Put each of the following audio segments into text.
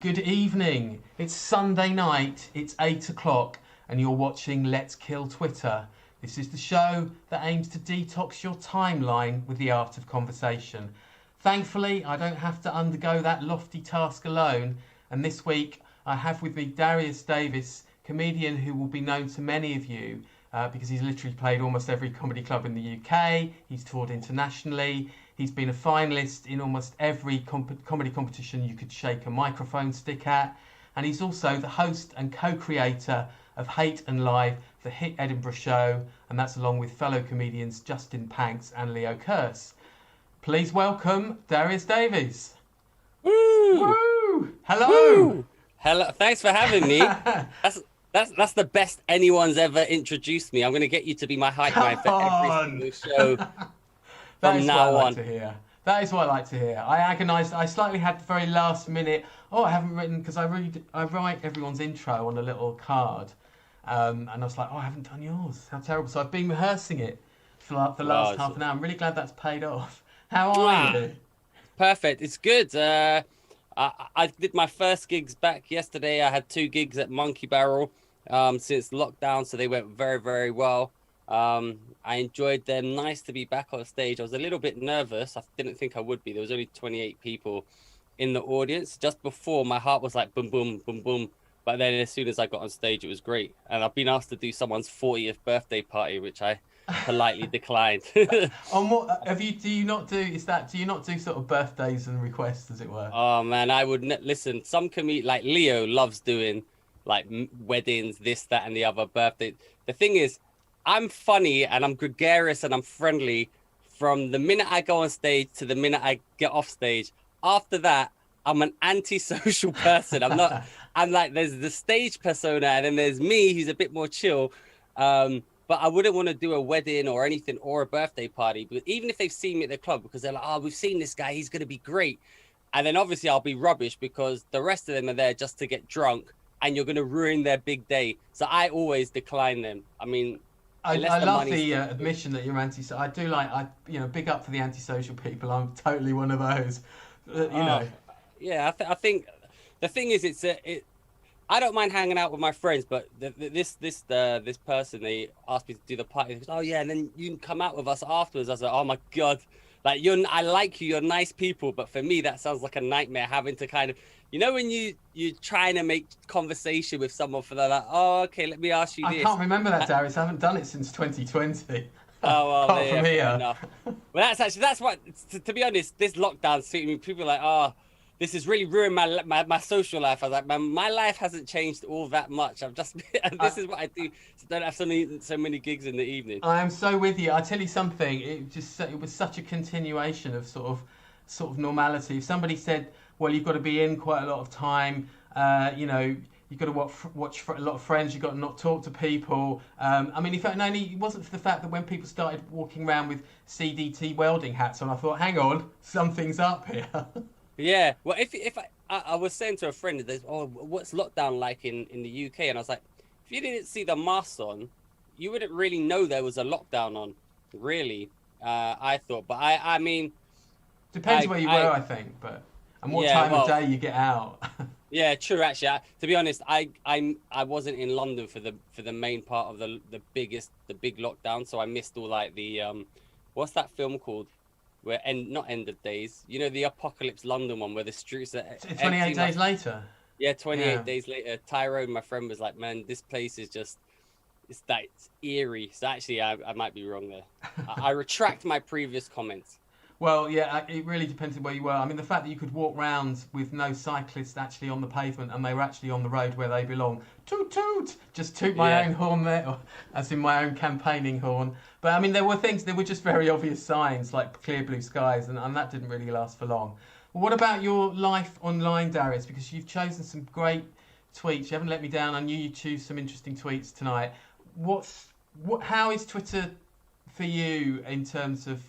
Good evening. It's Sunday night, it's 8 o'clock, and you're watching Let's Kill Twitter. This is the show that aims to detox your timeline with the art of conversation. Thankfully, I don't have to undergo that lofty task alone, and this week I have with me Darius Davies, comedian who will be known to many of you because he's literally played almost every comedy club in the UK, he's toured internationally. He's been a finalist in almost every comedy competition you could shake a microphone stick at. And he's also the host and co-creator of Hate and Live, the hit Edinburgh show. And that's along with fellow comedians Justin Panks and Leo Kearse. Please welcome Darius Davies. Woo! Woo! Hello! Woo! Hello! Thanks for having me. That's the best anyone's ever introduced me. I'm going to get you to be my hype man for every single show. That is what I like to hear. That is what I like to hear. I agonised. I slightly had the very last minute. Oh, I haven't written because I write everyone's intro on a little card, and I was like, oh, I haven't done yours. How terrible! So I've been rehearsing it for the last half an hour. I'm really glad that's paid off. How are you? Perfect. It's good. I did my first gigs back yesterday. I had 2 gigs at Monkey Barrel since lockdown, so they went very, very well. I enjoyed them. Nice to be back on stage. I was a little bit nervous. I didn't think I would be. There was only 28 people in the audience. Just before, my heart was like boom, boom, boom, boom. But then as soon as I got on stage, it was great. And I've been asked to do someone's 40th birthday party, which I politely declined. On what have you? Do you not do? Do you not do sort of birthdays and requests, as it were? Oh man, I would listen. Some comedians like Leo loves doing like weddings, this, that, and the other birthday. The thing is, I'm funny and I'm gregarious and I'm friendly from the minute I go on stage to the minute I get off stage. After that, I'm an antisocial person. I'm like, there's the stage persona and then there's me, who's a bit more chill. But I wouldn't want to do a wedding or anything or a birthday party. But even if they've seen me at the club, because they're like, oh, we've seen this guy, he's going to be great. And then obviously I'll be rubbish because the rest of them are there just to get drunk and you're going to ruin their big day. So I always decline them. I mean, I love the admission that you're anti-social. I do big up for the antisocial people. I'm totally one of those. Yeah, I think the thing is, I don't mind hanging out with my friends, but this person, they asked me to do the party. Goes, oh yeah, and then you can come out with us afterwards. I was like, oh my god, like I like you, you're nice people, but for me that sounds like a nightmare having to kind of. You know when you're trying to make conversation with someone for that, like, oh, okay, let me ask you this. I can't remember that, Darius. I haven't done it since 2020. Oh, well, apart from here. Enough. Well, that's what, to be honest, this lockdown suited me. People are like, oh, this has really ruined my social life. I was like, my life hasn't changed all that much. I've just, this is what I do. So don't have so many gigs in the evening. I am so with you. I tell you something, it was such a continuation of sort of normality. If somebody said, well, you've got to be in quite a lot of time. You've got to watch for a lot of friends. You've got to not talk to people. I mean, it wasn't for the fact that when people started walking around with CDT welding hats on, I thought, hang on, something's up here. Yeah. Well, if I was saying to a friend, what's lockdown like in the UK? And I was like, if you didn't see the masks on, you wouldn't really know there was a lockdown on, really. I thought, but I mean, depends where you were, I think, but. And what time of day you get out? Yeah, true. Actually, to be honest, I wasn't in London for the main part of the big lockdown, so I missed all like the what's that film called? Where not End of Days. You know, the Apocalypse London one where the streets are 28 days later. Yeah, 28 days later. Tyrone, my friend, was like, man, this place is just it's eerie. So actually, I might be wrong there. I retract my previous comments. Well, yeah, it really depends on where you were. I mean, the fact that you could walk round with no cyclists actually on the pavement and they were actually on the road where they belong. Toot toot! Just toot my own horn there, as in my own campaigning horn. But I mean, there were just very obvious signs like clear blue skies, and that didn't really last for long. Well, what about your life online, Darius? Because you've chosen some great tweets. You haven't let me down. I knew you'd choose some interesting tweets tonight. How is Twitter for you in terms of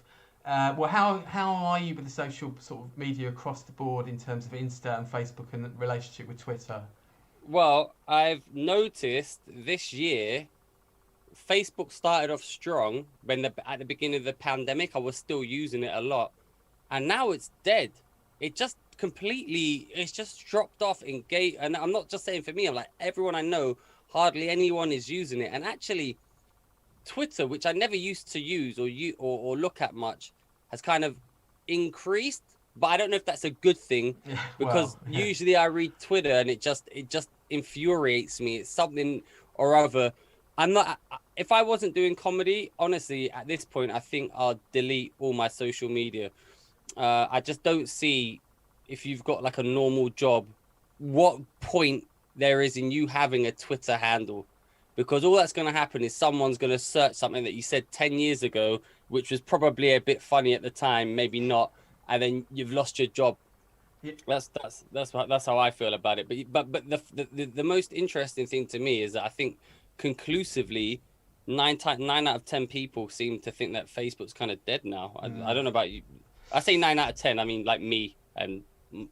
how are you with the social sort of media across the board in terms of Insta and Facebook and the relationship with Twitter? Well, I've noticed this year, Facebook started off strong at the beginning of the pandemic. I was still using it a lot, and now it's dead. It just completely, it's just dropped off in gay. And I'm not just saying for me, I'm like, everyone I know, hardly anyone is using it. And actually, Twitter, which I never used to use or look at much, has kind of increased. But I don't know if that's a good thing, because usually I read Twitter and it just infuriates me. It's something or other. If I wasn't doing comedy, honestly, at this point, I think I'll delete all my social media. I just don't see, if you've got like a normal job, what point there is in you having a Twitter handle. Because all that's going to happen is someone's going to search something that you said 10 years ago, which was probably a bit funny at the time, maybe not, and then you've lost your job. Yeah. That's how I feel about it. But the most interesting thing to me is that I think conclusively 9 out of 10 people seem to think that Facebook's kind of dead now. I don't know about you. I say 9 out of 10. I mean, like me and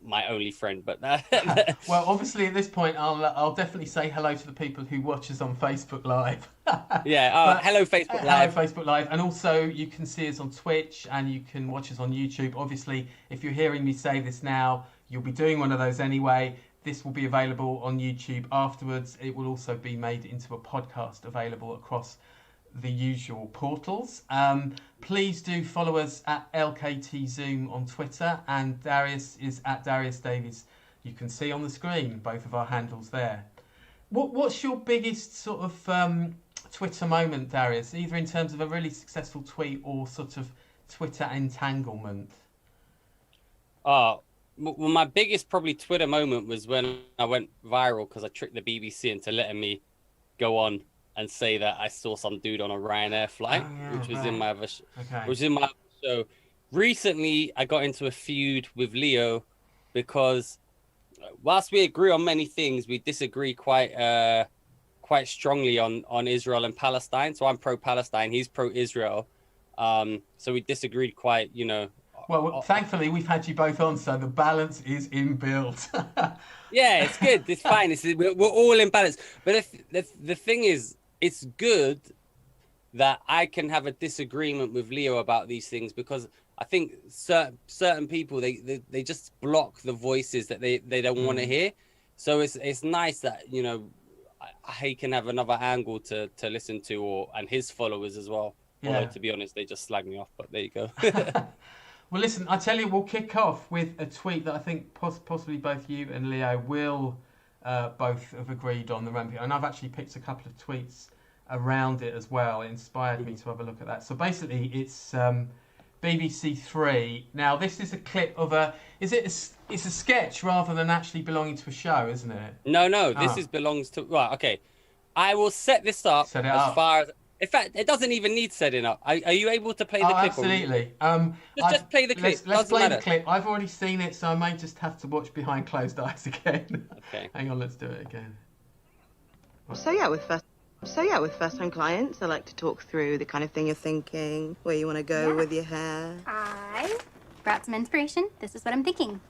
my only friend, but well, obviously at this point I'll definitely say hello to the people who watch us on Facebook Live. Hello Facebook Live. Hello Facebook Live. And also you can see us on Twitch and you can watch us on YouTube. Obviously, if you're hearing me say this now, you'll be doing one of those anyway. This will be available on YouTube afterwards. It will also be made into a podcast available across the usual portals. Please do follow us at LKT Zoom on Twitter, and Darius is at Darius Davies. You can see on the screen both of our handles there. What's your biggest sort of Twitter moment, Darius, either in terms of a really successful tweet or sort of Twitter entanglement? Well, my biggest probably Twitter moment was when I went viral because I tricked the BBC into letting me go on and say that I saw some dude on a Ryanair flight, which was in my other show. Recently, I got into a feud with Leo because whilst we agree on many things, we disagree quite strongly on Israel and Palestine. So I'm pro-Palestine, he's pro-Israel. So we disagreed quite, Well, thankfully, we've had you both on, so the balance is inbuilt. Yeah, it's good. It's fine. We're all in balance. But the thing is, it's good that I can have a disagreement with Leo about these things, because I think certain people, they just block the voices that they don't want to hear. So it's nice that, he can have another angle to listen to, and his followers as well. Yeah. Although, to be honest, they just slag me off, but there you go. Well, listen, I tell you, we'll kick off with a tweet that I think possibly both you and Leo will both have agreed on, the Rampage. And I've actually picked a couple of tweets around it as well. It inspired me to have a look at that. So basically, it's BBC3. Now, this is a clip of it's a sketch rather than actually belonging to a show, isn't it? No, this belongs to... Right, okay. I will set this up far as... In fact, it doesn't even need setting up. Are you able to play the clip? Absolutely. Just play the clip. Let's play the clip. I've already seen it, so I may just have to watch behind closed eyes again. Okay. Hang on, let's do it again. So yeah, with first-time clients, I like to talk through the kind of thing you're thinking, where you want to go with your hair. I brought some inspiration. This is what I'm thinking.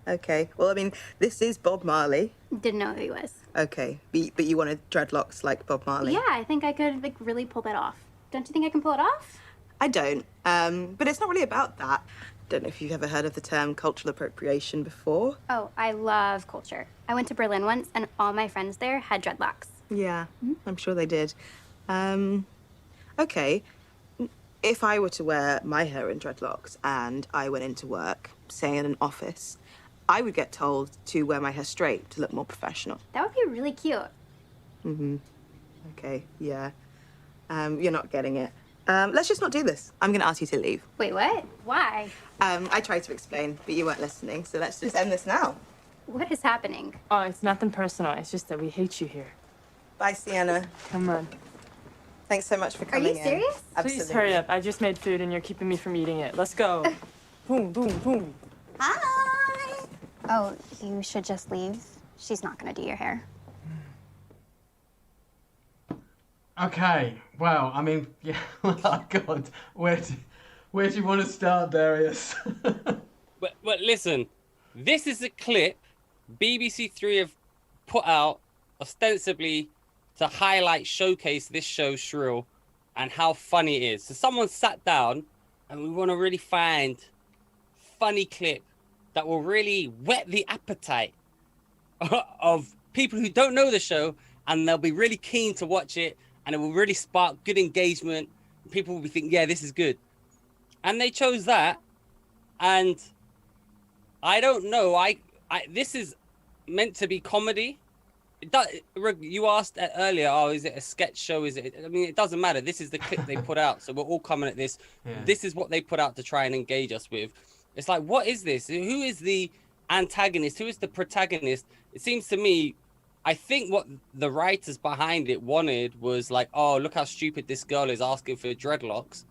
Okay. Well, I mean, this is Bob Marley. Didn't know who he was. Okay. But you wanted dreadlocks like Bob Marley? Yeah, I think I could, really pull that off. Don't you think I can pull it off? I don't. But it's not really about that. Don't know if you've ever heard of the term cultural appropriation before. Oh, I love culture. I went to Berlin once, and all my friends there had dreadlocks. Yeah, I'm sure they did. Okay. If I were to wear my hair in dreadlocks and I went into work, say in an office, I would get told to wear my hair straight to look more professional. That would be really cute. Okay, yeah. You're not getting it. Let's just not do this. I'm going to ask you to leave. Wait, what? Why? I tried to explain, but you weren't listening, so let's just end this now. What is happening? Oh, it's nothing personal. It's just that we hate you here. Bye, Sienna. Come on. Thanks so much for coming in. Are you serious? Absolutely. Please hurry up. I just made food and you're keeping me from eating it. Let's go. Boom, boom, boom. Hi! Oh, you should just leave. She's not going to do your hair. Okay, well, I mean, yeah, oh God, where do you want to start, Darius? But listen, this is a clip BBC3 have put out ostensibly to showcase this show, Shrill, and how funny it is. So someone sat down and we want to really find funny clip that will really whet the appetite of people who don't know the show, and they'll be really keen to watch it, and it will really spark good engagement. People will be thinking, yeah, this is good. And they chose that. And I don't know. This is meant to be comedy. You asked earlier, oh, is it a sketch show? Is it? I mean, it doesn't matter. This is the clip they put out. So we're all coming at this. Yeah. This is what they put out to try and engage us with. It's like, what is this? Who is the antagonist? Who is the protagonist? It seems to me, I think what the writers behind it wanted was like, oh, look how stupid this girl is asking for dreadlocks.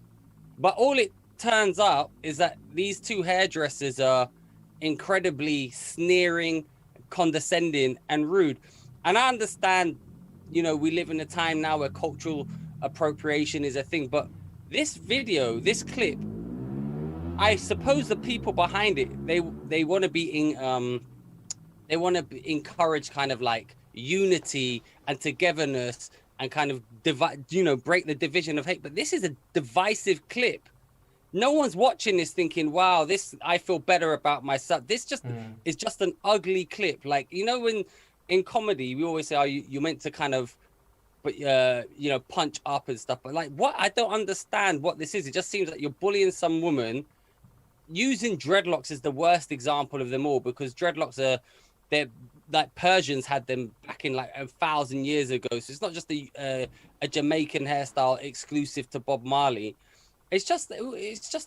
But all it turns out is that these two hairdressers are incredibly sneering, condescending, and rude. And I understand, you know, we live in a time now where cultural appropriation is a thing, but this video, this clip, I suppose the people behind it, they want to be they want to encourage kind of like unity and togetherness and kind of break the division of hate. But this is a divisive clip. No one's watching this thinking, wow, I feel better about myself. This just is just an ugly clip. Like, you know, when in comedy we always say, oh, you're meant to kind of punch up and stuff, but like, what? I don't understand what this is. It just seems like you're bullying some woman. Using dreadlocks is the worst example of them all, because dreadlocks they're like Persians had them back in like 1,000 years ago. So it's not just a Jamaican hairstyle exclusive to Bob Marley. It's just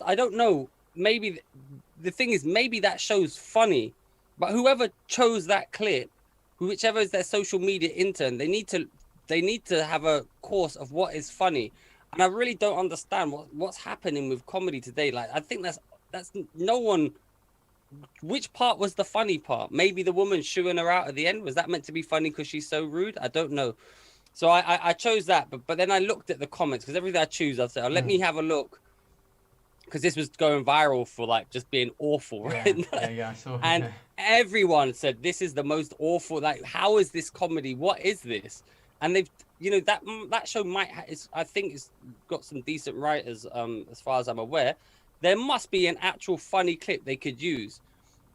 I don't know. Maybe the thing is, maybe that show's funny, but whoever chose that clip, whichever is their social media intern, they need to have a course of what is funny. And I really don't understand what's happening with comedy today. Like, I think that's no one. Which part was the funny part? Maybe the woman shooing her out at the end. Was that meant to be funny because she's so rude? I don't know. So I chose that, but then I looked at the comments, because everything I choose, I'll say, oh, let me have a look, because this was going viral for like just being awful, right? Yeah, I saw. And everyone said this is the most awful. Like, how is this comedy? What is this? And they've, that show I think it's got some decent writers, as far as I'm aware. There must be an actual funny clip they could use.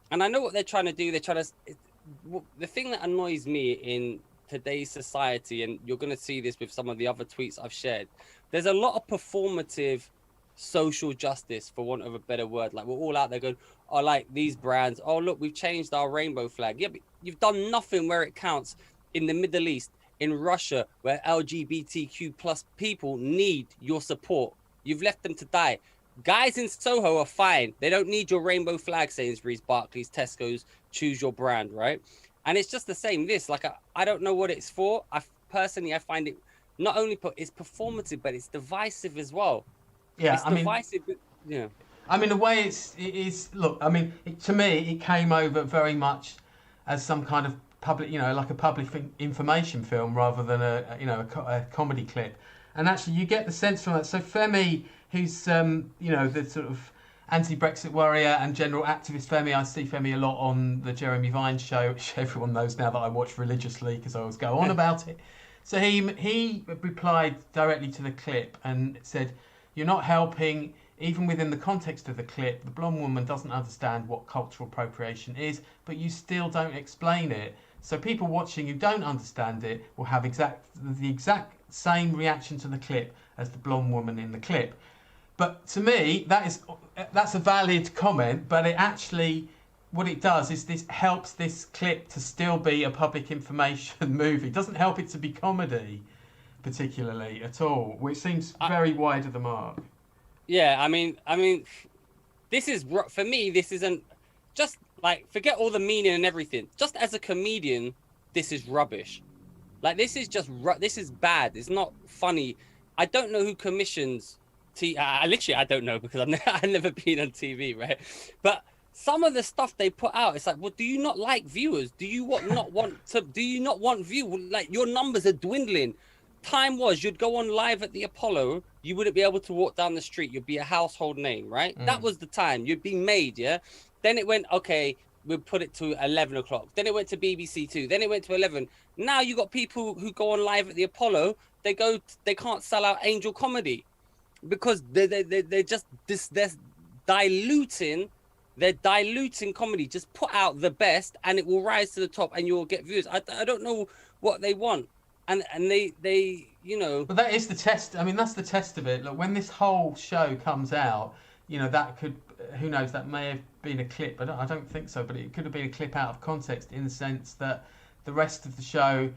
And I know what they're trying to do. The thing that annoys me in today's society, and you're going to see this with some of the other tweets I've shared, there's a lot of performative social justice, for want of a better word. Like, we're all out there going, oh, like these brands, oh, look, we've changed our rainbow flag. Yeah, but you've done nothing where it counts in the Middle East, in Russia, where LGBTQ plus people need your support. You've left them to die. Guys in Soho are fine. They don't need your rainbow flag, Sainsbury's, Barclays, Tesco's, choose your brand, right? And it's just the same. I don't know what it's for. I find it not only it's performative, but it's divisive as well. Yeah, it's divisive. Yeah. I mean, the way it is. Look, I mean, to me, it came over very much as some kind of public, like a public information film rather than a comedy clip. And actually, you get the sense from that. So Femi, who's the sort of anti-Brexit warrior and general activist Femi. I see Femi a lot on the Jeremy Vine show, which everyone knows now that I watch religiously because I always go on about it. So he replied directly to the clip and said, "You're not helping. Even within the context of the clip, the blonde woman doesn't understand what cultural appropriation is, but you still don't explain it. So people watching who don't understand it will have the exact same reaction to the clip as the blonde woman in the clip." But to me, that's a valid comment, but it actually, what it does is this helps this clip to still be a public information movie. It doesn't help it to be comedy, particularly, at all, which seems very wide of the mark. Yeah, I mean, this is, for me, this isn't, just like, forget all the meaning and everything. Just as a comedian, this is rubbish. Like, this is bad. It's not funny. I don't know who commissions I don't know, because I've never been on TV, right? But some of the stuff they put out, it's like, well, do you not like viewers? Do you not want view? Like, your numbers are dwindling. Time was, you'd go on live at the Apollo, you wouldn't be able to walk down the street, you'd be a household name, right? That was the time. You'd be made, yeah? Then it went, okay, we'll put it to 11 o'clock. Then it went to BBC2. Then it went to 11. Now you got people who go on live at the Apollo, they can't sell out Angel Comedy, because they're diluting they're diluting comedy. Just put out the best, and it will rise to the top, and you'll get views. I don't know what they want, and they you know. But that is the test. I mean, that's the test of it. Look, when this whole show comes out, you know, that could, who knows, that may have been a clip. I don't think so, but it could have been a clip out of context in the sense that the rest of the show,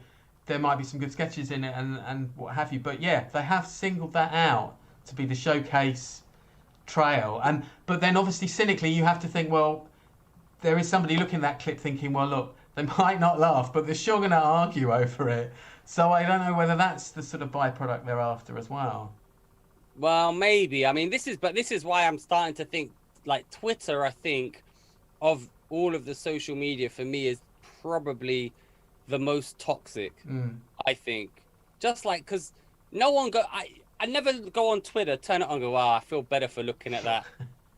there might be some good sketches in it and what have you. But yeah, they have singled that out to be the showcase trail. But then obviously cynically you have to think, well, there is somebody looking at that clip thinking, well, look, they might not laugh, but they're sure going to argue over it. So I don't know whether that's the sort of byproduct they're after as well. Well, maybe. I mean, this is why I'm starting to think, like, Twitter, I think, of all of the social media for me is probably the most toxic. I think, just like, because no one I never go on Twitter, turn it on, and go, wow, I feel better for looking at that.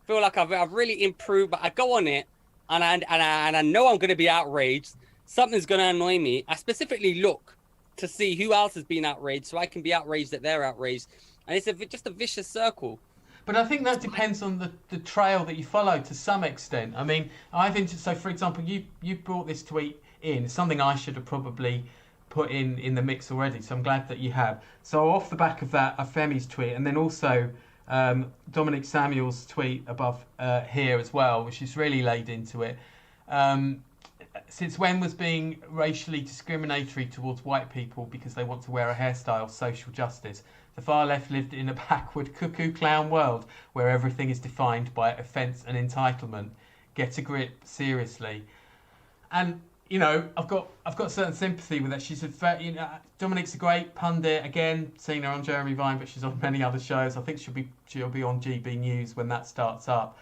Feel like I've really improved, but I go on it and I know I'm going to be outraged. Something's going to annoy me. I specifically look to see who else has been outraged, so I can be outraged that they're outraged, and it's just a vicious circle. But I think that depends on the trail that you follow to some extent. I mean, so for example, you brought this tweet in. It's something I should have probably put in the mix already, so I'm glad that you have. So off the back of that, Femi's tweet, and then also Dominic Samuel's tweet above here as well, which is really laid into it. Since when was being racially discriminatory towards white people because they want to wear a hairstyle social justice? The far left lived in a backward cuckoo clown world where everything is defined by offence and entitlement. Get a grip, seriously. And you know, I've got certain sympathy with that. She's Dominic's a great pundit. Again, seen her on Jeremy Vine, but she's on many other shows. I think she'll be on GB News when that starts up.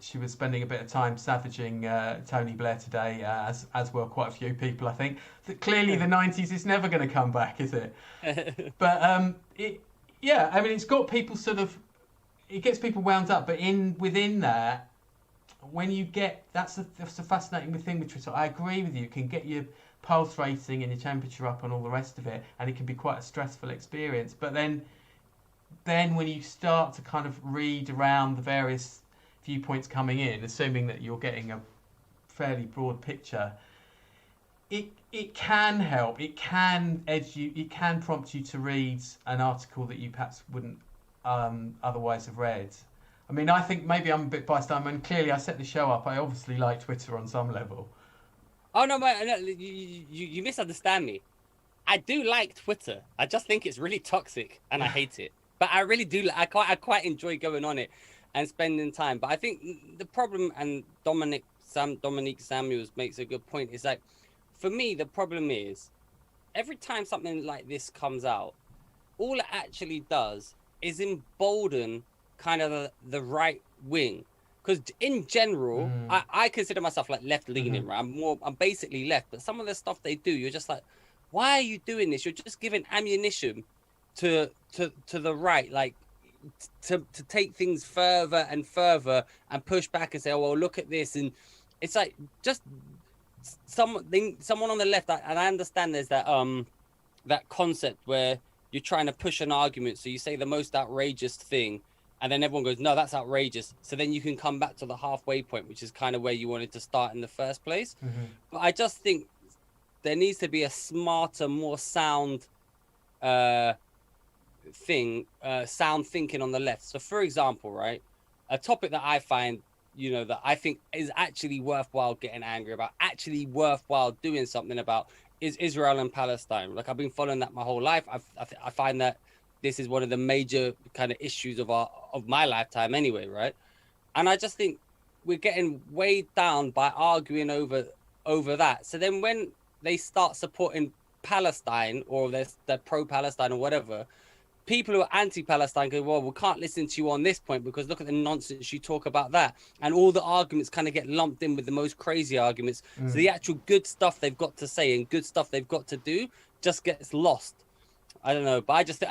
She was spending a bit of time savaging Tony Blair today, as were quite a few people. I think that clearly the 90s is never going to come back, is it? But I mean, it's got people it gets people wound up. But within that, when you get that's a fascinating thing with Twitter. I agree with you. It can get your pulse racing and your temperature up and all the rest of it, and it can be quite a stressful experience. But then when you start to kind of read around the various viewpoints coming in, assuming that you're getting a fairly broad picture, it can help. It can edge you. It can prompt you to read an article that you perhaps wouldn't otherwise have read. I mean, I think maybe I'm a bit biased. I mean, clearly I set the show up. I obviously like Twitter on some level. Oh, no, mate, you misunderstand me. I do like Twitter. I just think it's really toxic and I hate it. But I really do. I quite enjoy going on it and spending time. But I think the problem, and Dominic Samuels makes a good point, is like, for me, the problem is every time something like this comes out, all it actually does is embolden kind of the right wing, because in general I consider myself like left leaning, right? I'm basically left, but some of the stuff they do, you're just like, why are you doing this? You're just giving ammunition to the right, like to take things further and further and push back and say, oh well, look at this. And it's like, just someone on the left, and I understand there's that concept where you're trying to push an argument, so you say the most outrageous thing, and then everyone goes, no, that's outrageous. So then you can come back to the halfway point, which is kind of where you wanted to start in the first place. But I just think there needs to be a smarter, more sound sound thinking on the left. So for example, right, a topic that I find, that I think is actually worthwhile getting angry about, actually worthwhile doing something about, is Israel and Palestine. Like, I've been following that my whole life. I find that this is one of the major kind of issues of my lifetime anyway, right? And I just think we're getting weighed down by arguing over that. So then when they start supporting Palestine, or they're pro-Palestine or whatever, people who are anti-Palestine go, well, we can't listen to you on this point because look at the nonsense you talk about that. And all the arguments kind of get lumped in with the most crazy arguments. So the actual good stuff they've got to say and good stuff they've got to do just gets lost. I don't know, but I just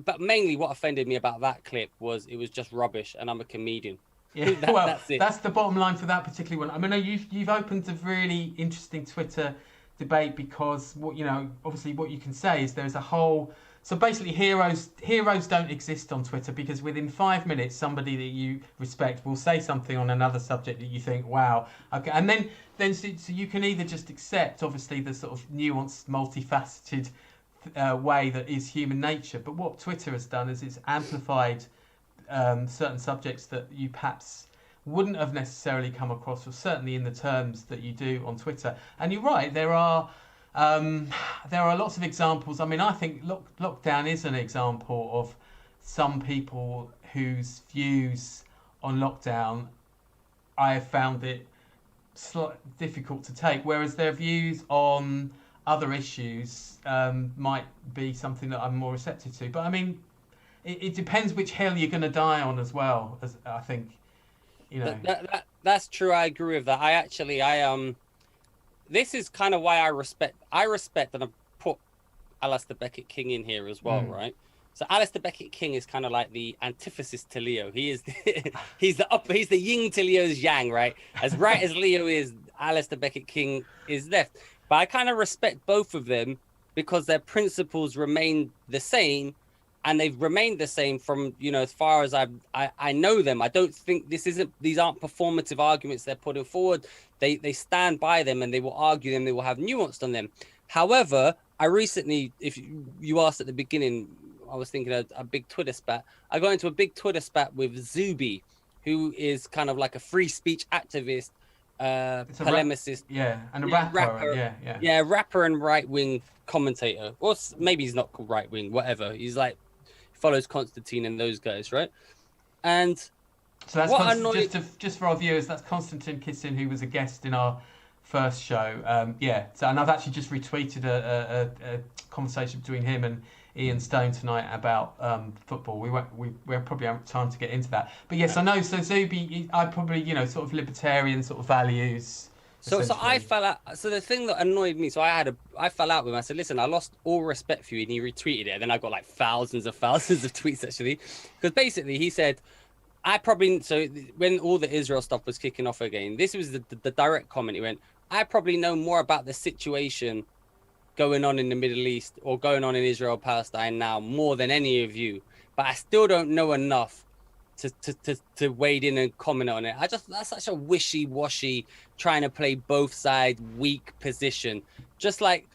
but mainly what offended me about that clip was it was just rubbish, and I'm a comedian. Yeah, that's it. That's the bottom line for that particular one. I mean, you've opened a really interesting Twitter debate, because obviously what you can say is there's a whole So basically, heroes don't exist on Twitter, because within 5 minutes, somebody that you respect will say something on another subject that you think, wow, okay, and then so you can either just accept, obviously, the sort of nuanced, multifaceted way that is human nature. But what Twitter has done is it's amplified certain subjects that you perhaps wouldn't have necessarily come across, or certainly in the terms that you do on Twitter. And you're right, there are lots of examples. I mean, I think lockdown is an example of some people whose views on lockdown I have found it difficult to take, whereas their views on other issues might be something that I'm more receptive to. But I mean, it depends which hill you're going to die on as well. As I think, you know. That's true. I agree with that. This is kind of why I respect, and I put Alistair Beckett-King in here as well, right? So Alistair Beckett-King is kind of like the antithesis to Leo. He is he's the yin to Leo's yang, right? As right as Leo is, Alistair Beckett-King is left. But I kind of respect both of them because their principles remain the same, and they've remained the same from, you know, as far as I know them. I don't think these aren't performative arguments they're putting forward. They stand by them, and they will argue them. They will have nuance on them. However, I recently, if you asked at the beginning, I was thinking of a big Twitter spat. I got into a big Twitter spat with Zuby, who is kind of like a free speech activist, polemicist. And a rapper. Yeah, rapper and right-wing commentator. Or maybe he's not called right-wing, whatever. He's like, follows Constantine and those guys, right? And so that's just for our viewers, that's Konstantin Kissin, who was a guest in our first show. So, and I've actually just retweeted a conversation between him and Ian Stone tonight about football. We probably haven't time to get into that, but yes, I know. So Zuby, I probably, you know, sort of libertarian sort of values. So I fell out. So the thing that annoyed me, so I fell out with him. I said, listen, I lost all respect for you, and he retweeted it. And then I got like thousands of tweets actually, because basically he said, so when all the Israel stuff was kicking off again, this was the direct comment. He went, I probably know more about the situation going on in the Middle East or going on in Israel, Palestine now more than any of you, but I still don't know enough to wade in and comment on it. That's such a wishy-washy, trying to play both sides, weak position. Just like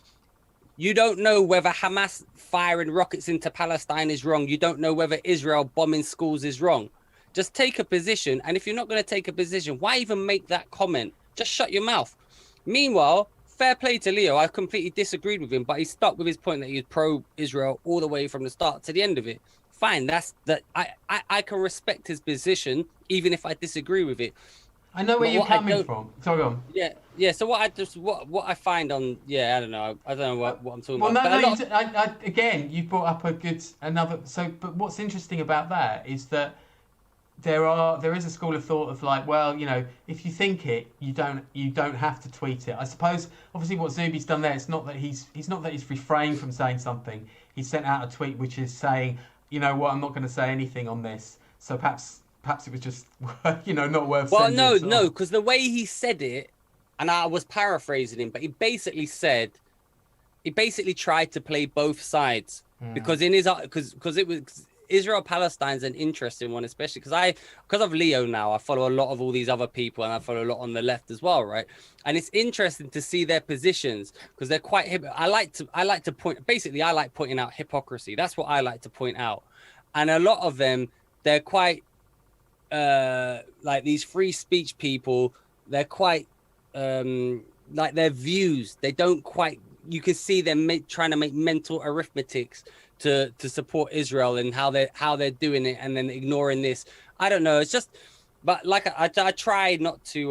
you don't know whether Hamas firing rockets into Palestine is wrong. You don't know whether Israel bombing schools is wrong. Just take a position. And if you're not going to take a position, why even make that comment? Just shut your mouth. Meanwhile, fair play to Leo. I completely disagreed with him, but he stuck with his point that he was pro-Israel all the way from the start to the end of it. Fine, I can respect his position, even if I disagree with it. I know where you're coming from. Sorry, go on. Yeah. So what I find on, I don't know what I'm talking about. Again, you brought up another. So, but what's interesting about that is that there is a school of thought of like, well, you know, if you think it, you don't have to tweet it. I suppose, obviously, what Zuby's done there, it's not that he's refrained from saying something. He sent out a tweet which is saying, you know what, I'm not going to say anything on this. So perhaps it was just, you know, not worth. Well, no, because the way he said it, and I was paraphrasing him, but he basically tried to play both sides because in his because it was. Israel Palestine's an interesting one, especially because of Leo now. I follow a lot of all these other people, and I follow a lot on the left as well, right? And it's interesting to see their positions because they're quite. I like to point. Basically, I like pointing out hypocrisy. That's what I like to point out, and a lot of them, they're quite like these free speech people. They're quite like their views. They don't quite. You can see them trying to make mental arithmetics to support Israel and how they're doing it, and then ignoring this. I don't know. It's just, but like I try not to.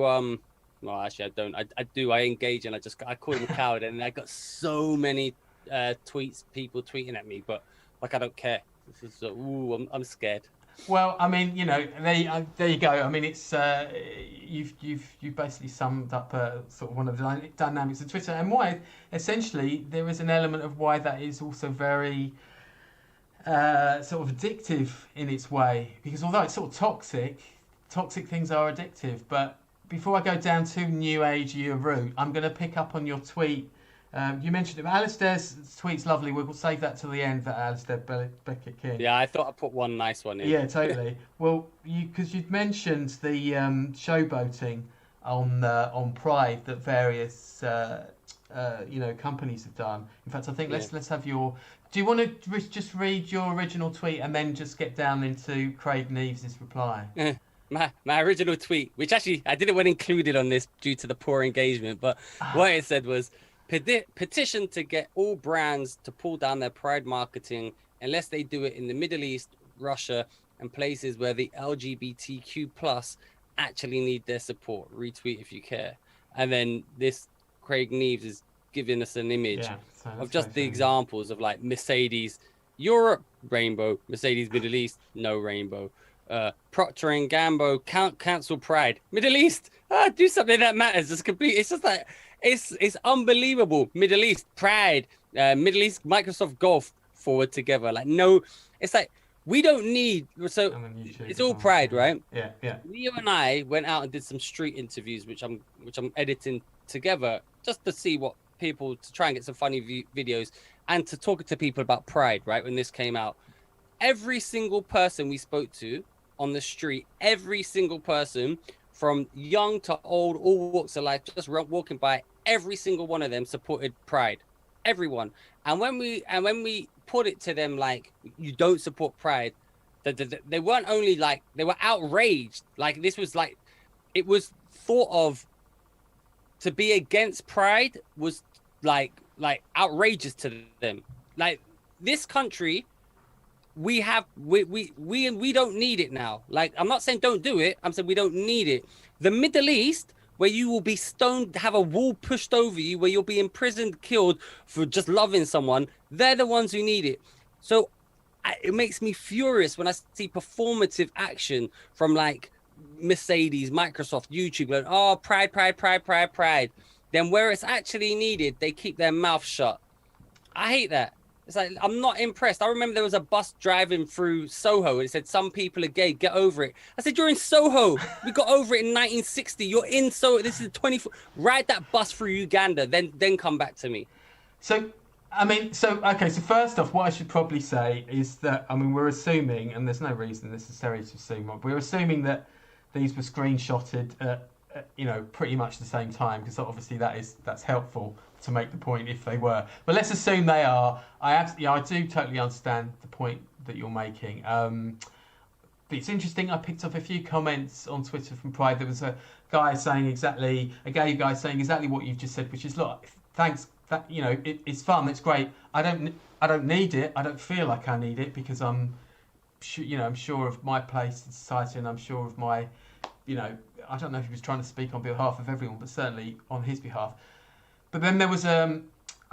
Well, actually, I don't. I do. I engage, and I call him a coward, and I got so many people tweeting at me, but like I don't care. This is I'm scared. Well, I mean, you know, there you go. I mean, it's you've basically summed up sort of one of the dynamics of Twitter, and why essentially there is an element of why that is also very sort of addictive in its way, because although it's sort of toxic things are addictive. But before I go down too new age route, I'm going to pick up on your tweet You mentioned him. Alistair's tweet's lovely. We'll save that till the end. That Alistair Beckett-King. Yeah, I thought I'd put one nice one in. Yeah, totally. Well, because you'd mentioned the showboating on Pride that various companies have done. In fact, I think let's have your. Do you want to just read your original tweet and then just get down into Craig Neves' reply? My original tweet, which actually I didn't want included on this due to the poor engagement, but what it said was petition to get all brands to pull down their Pride marketing unless they do it in the Middle East, Russia, and places where the LGBTQ plus actually need their support. Retweet if you care. And then this Craig Neves is giving us an image of just the examples of like Mercedes Europe, rainbow, Mercedes Middle East, no rainbow. Procter and Gamble cancel Pride. Middle East, do something that matters. It's just like it's unbelievable. Middle East Pride, Middle East Microsoft Golf forward together. Like no, it's like we don't need. So it's all Pride, right? Yeah. Leo and I went out and did some street interviews, which I'm editing together just to see what people to try and get some funny videos and to talk to people about Pride. Right when this came out, every single person we spoke to on the street, every single person from young to old, all walks of life, just walking by, every single one of them supported Pride. Everyone. And when we put it to them like you don't support Pride, they weren't only like they were outraged. Like this was like it was thought of to be against Pride was like outrageous to them. Like this country. We don't need it now. Like, I'm not saying don't do it. I'm saying we don't need it. The Middle East, where you will be stoned, have a wall pushed over you, where you'll be imprisoned, killed for just loving someone, they're the ones who need it. So it makes me furious when I see performative action from like Mercedes, Microsoft, YouTube, like, oh, Pride. Then where it's actually needed, they keep their mouth shut. I hate that. It's like, I'm not impressed. I remember there was a bus driving through Soho and it said, some people are gay, get over it. I said, you're in Soho. We got over it in 1960. You're in Soho. This is 24. Ride that bus through Uganda, then come back to me. So first off, what I should probably say is that, we're assuming, and there's no reason necessarily to assume, we're assuming that these were screenshotted at pretty much the same time, because obviously that's helpful to make the point if they were. But let's assume they are. I do totally understand the point that you're making. It's interesting. I picked up a few comments on Twitter from Pride. There was a gay guy saying exactly what you've just said, which is, look, thanks. That it's fun. It's great. I don't need it. I don't feel like I need it because I'm sure of my place in society, and I'm sure of my, I don't know if he was trying to speak on behalf of everyone, but certainly on his behalf. But then there was a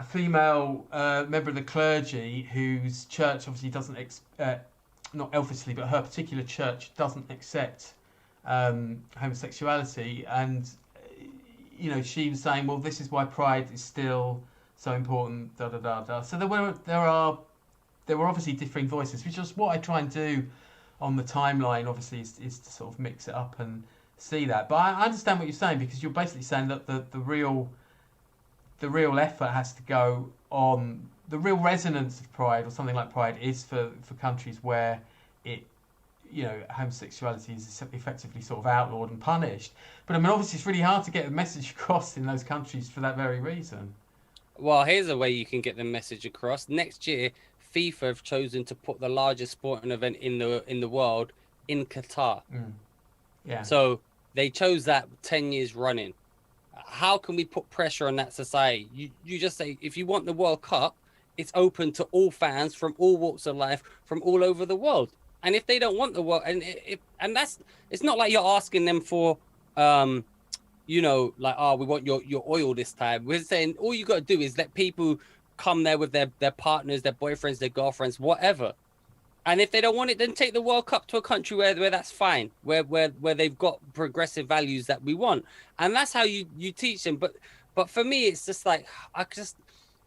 female member of the clergy whose church obviously doesn't, not obviously, but her particular church doesn't accept homosexuality. And, she was saying, well, this is why Pride is still so important, So there were obviously differing voices, which is what I try and do on the timeline, obviously, is to sort of mix it up and see that. But I understand what you're saying, because you're basically saying that the real effort has to go on, the real resonance of Pride or something like Pride is for countries where it, homosexuality is effectively sort of outlawed and punished. But obviously it's really hard to get the message across in those countries for that very reason. Well, here's a way you can get the message across. Next year, FIFA have chosen to put the largest sporting event in the world in Qatar. Yeah. So they chose that 10 years running. How can we put pressure on that society? You just say, if you want the World Cup, it's open to all fans from all walks of life, from all over the world. And if they don't want the World, it's not like you're asking them for, we want your oil this time. We're saying all you got to do is let people come there with their partners, their boyfriends, their girlfriends, whatever. And if they don't want it, then take the World Cup to a country where that's fine, where they've got progressive values that we want. And that's how you teach them. But for me, it's just like,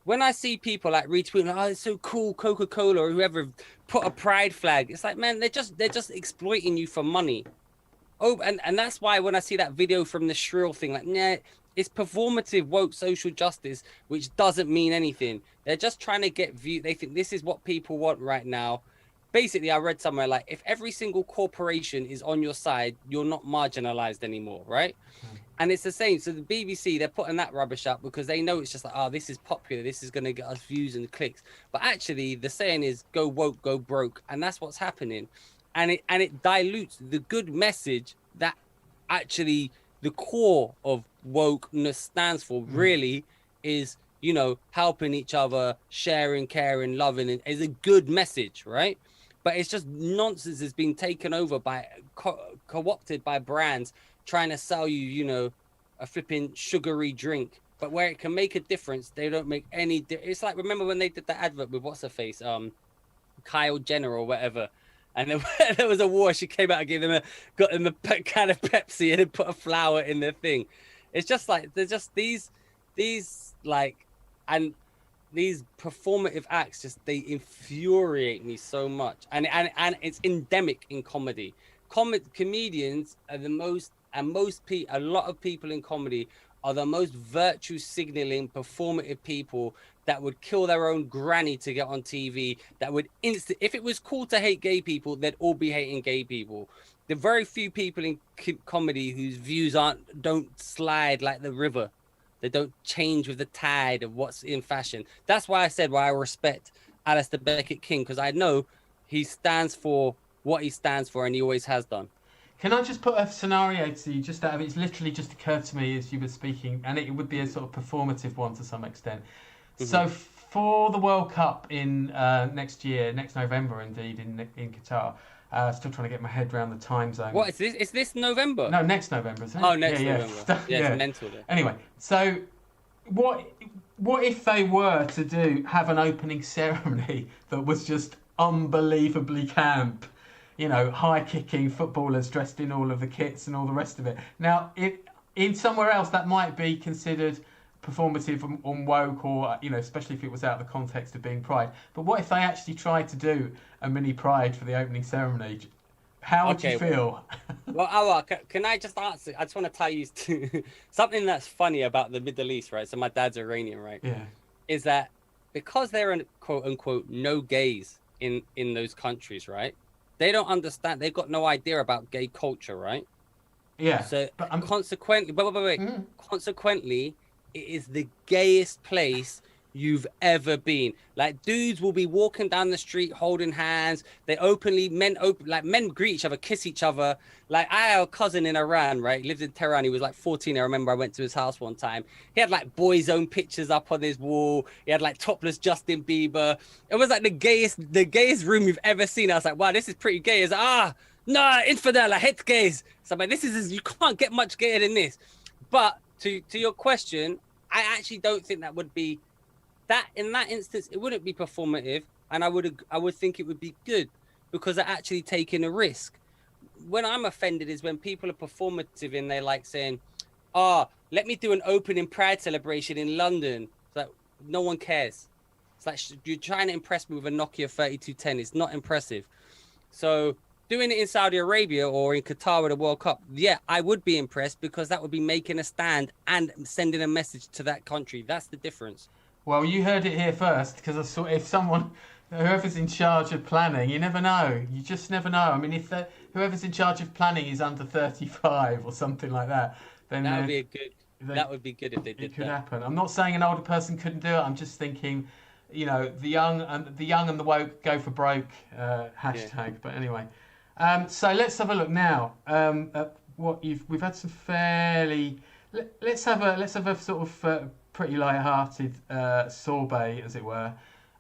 when I see people like retweeting, oh, it's so cool, Coca-Cola or whoever put a Pride flag, it's like, man, they're just exploiting you for money. Oh, and that's why when I see that video from the Shrill thing, like, nah, it's performative woke social justice, which doesn't mean anything. They're just trying to get view. They think this is what people want right now. Basically, I read somewhere like, if every single corporation is on your side, you're not marginalized anymore, right? And it's the same. So the BBC, they're putting that rubbish up because they know it's just like, oh, this is popular. This is going to get us views and clicks. But actually, the saying is, go woke, go broke. And that's what's happening. And it dilutes the good message that actually the core of wokeness stands for, really is, you know, helping each other, sharing, caring, loving, and is a good message, right? But it's just nonsense is being taken over by, co-opted by brands trying to sell you, you know, a flipping sugary drink. But where it can make a difference, they don't make any it's like, remember when they did the advert with what's her face, Kyle Jenner or whatever, and then there was a war, she came out and got them a can of Pepsi and then put a flower in their thing. It's just like, they're just these like, and these performative acts, just, they infuriate me so much. And it's endemic in comedy. Comedians are the most, and a lot of people in comedy are the most virtue signaling performative people that would kill their own granny to get on TV, that would if it was cool to hate gay people, they'd all be hating gay people. The very few people in comedy whose views don't slide like the river. They don't change with the tide of what's in fashion. That's why I said why I respect Alistair Beckett-King, because I know he stands for what he stands for, and he always has done. Can I just put a scenario to you, just out of it's literally just occurred to me as you were speaking, and it would be a sort of performative one to some extent. So for the World Cup in next November, indeed, in Qatar, still trying to get my head around the time zone. What is this? Is this November? No, next November, isn't it? Oh, next November. Yeah, it's mental there. Anyway, so what if they were to have an opening ceremony that was just unbelievably camp? You know, high-kicking footballers dressed in all of the kits and all the rest of it. Now, in somewhere else, that might be considered performative on woke, or, you know, especially if it was out of the context of being Pride. But what if they actually tried to do a mini Pride for the opening ceremony? How would you feel? Well, can I just answer? I just want to tell you something that's funny about the Middle East, right? So my dad's Iranian, right? Yeah. Is that because there are, quote unquote, no gays in those countries, right? They don't understand. They've got no idea about gay culture, right? Yeah. So consequently, consequently, it is the gayest place you've ever been. Like, dudes will be walking down the street holding hands. They men greet each other, kiss each other. Like, I have a cousin in Iran, right? He lived in Tehran. He was like 14. I remember I went to his house one time. He had like boys' own pictures up on his wall. He had like topless Justin Bieber. It was like the gayest room you've ever seen. I was like, wow, this is pretty gay. It's like, nah, infidel, I hate gays. So I'm like, you can't get much gayer than this. But to your question, I actually don't think that would be, that in that instance, it wouldn't be performative, and I would think it would be good, because they're actually taking a risk. When I'm offended is when people are performative and they're like saying, let me do an opening Pride celebration in London. It's like, no one cares. It's like, you're trying to impress me with a Nokia 3210. It's not impressive. So doing it in Saudi Arabia or in Qatar with the World Cup, yeah, I would be impressed, because that would be making a stand and sending a message to that country. That's the difference. Well, you heard it here first, because I saw whoever's in charge of planning, you never know. You just never know. I mean, if whoever's in charge of planning is under 35 or something like that, then that would be good if they did that. It could happen. I'm not saying an older person couldn't do it. I'm just thinking, you know, the young and the woke go for broke hashtag. Yeah. But anyway, so let's have a look now at what we've had some fairly. Let's have a sort of pretty light-hearted sorbet, as it were.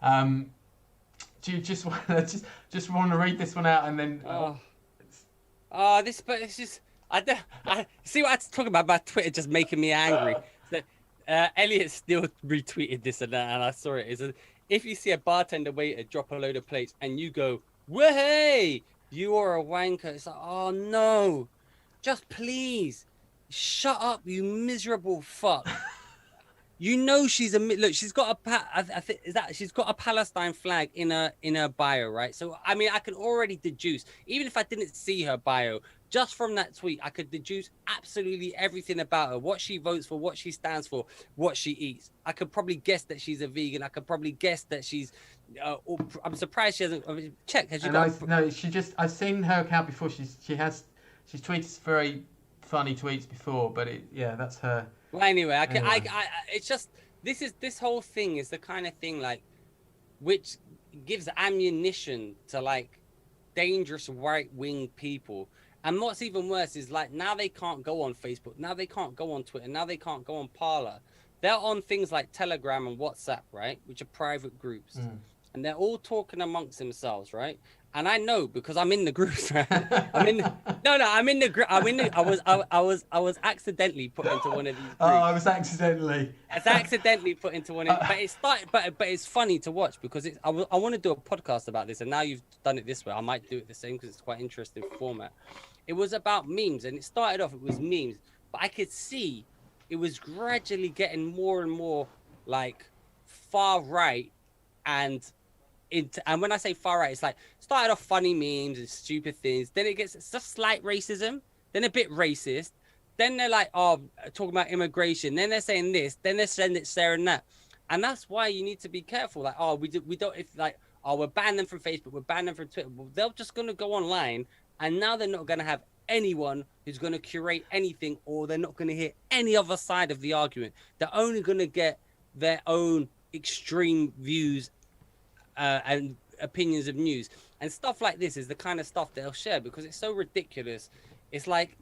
Do you just want to read this one out and then? But it's just I see what I was talking about Twitter just making me angry. So, Elliot still retweeted this and I saw it. It's if you see a bartender waiter drop a load of plates and you go, "Way, you are a wanker." It's like, oh no, just please shut up, you miserable fuck. You know she's she's got she's got a Palestine flag in her bio, right? So I mean, I can already deduce, even if I didn't see her bio, Just from that tweet, I could deduce absolutely everything about her, what she votes for, what she stands for, what she eats. I could probably guess that she's a vegan. I could probably guess that she's. I'm surprised she hasn't. Check. Has she got? No, I've seen her account before. She's tweeted very funny tweets before, but that's her. Well, anyway, it's just this whole thing is the kind of thing like, which gives ammunition to like dangerous right-wing people. And what's even worse is like now they can't go on Facebook, now they can't go on Twitter, now they can't go on Parler. They're on things like Telegram and WhatsApp, right? Which are private groups. And they're all talking amongst themselves, right? And I know because I'm in the groups, right? I'm in the group. I was accidentally put into one of these groups. Oh, I was accidentally. It's accidentally put into one of but it started but it's funny to watch because I want to do a podcast about this, and now you've done it this way. I might do it the same because it's quite interesting format. It was about memes, and it started off, it was memes, but I could see it was gradually getting more and more like far right, and when I say far right, it's like started off funny memes and stupid things, then it gets just slight racism, then a bit racist, then they're like, oh, talking about immigration, then they're saying this, then they're saying that, and that's why you need to be careful. Like, oh, we don't, if like, oh, we're banning them from Facebook, we're banning them from Twitter. Well, they're just gonna go online. And now they're not going to have anyone who's going to curate anything, or they're not going to hear any other side of the argument. They're only going to get their own extreme views and opinions of news. And stuff like this is the kind of stuff they'll share because it's so ridiculous. It's like,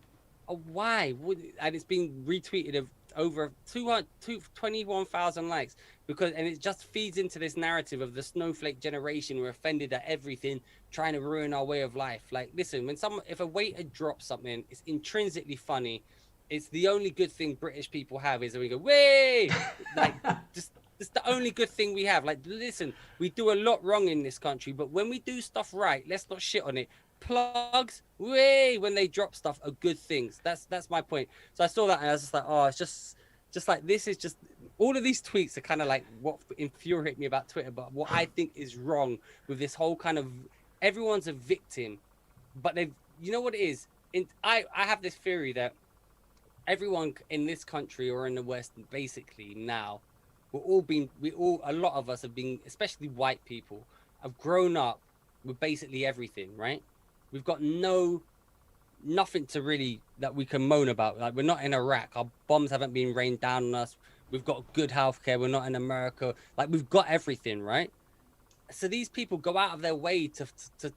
why? And it's been retweeted of over 21,000 likes and it just feeds into this narrative of the snowflake generation. We're offended at everything, trying to ruin our way of life. Like, listen, if a waiter drops something, it's intrinsically funny. It's the only good thing British people have is that we go, way, like, just it's the only good thing we have. Like, listen, we do a lot wrong in this country, but when we do stuff right, let's not shit on it. Plugs, way, when they drop stuff are good things. That's my point. So I saw that and I was just like, oh, it's just like, this is just, all of these tweets are kind of like what infuriate me about Twitter, but what I think is wrong with this whole kind of, everyone's a victim, but you know what it is? I have this theory that everyone in this country or in the West, basically now, a lot of us have been, especially white people, have grown up with basically everything, right? We've got nothing to really that we can moan about. Like, we're not in Iraq. Our bombs haven't been rained down on us. We've got good healthcare. We're not in America. Like, we've got everything, right? So these people go out of their way to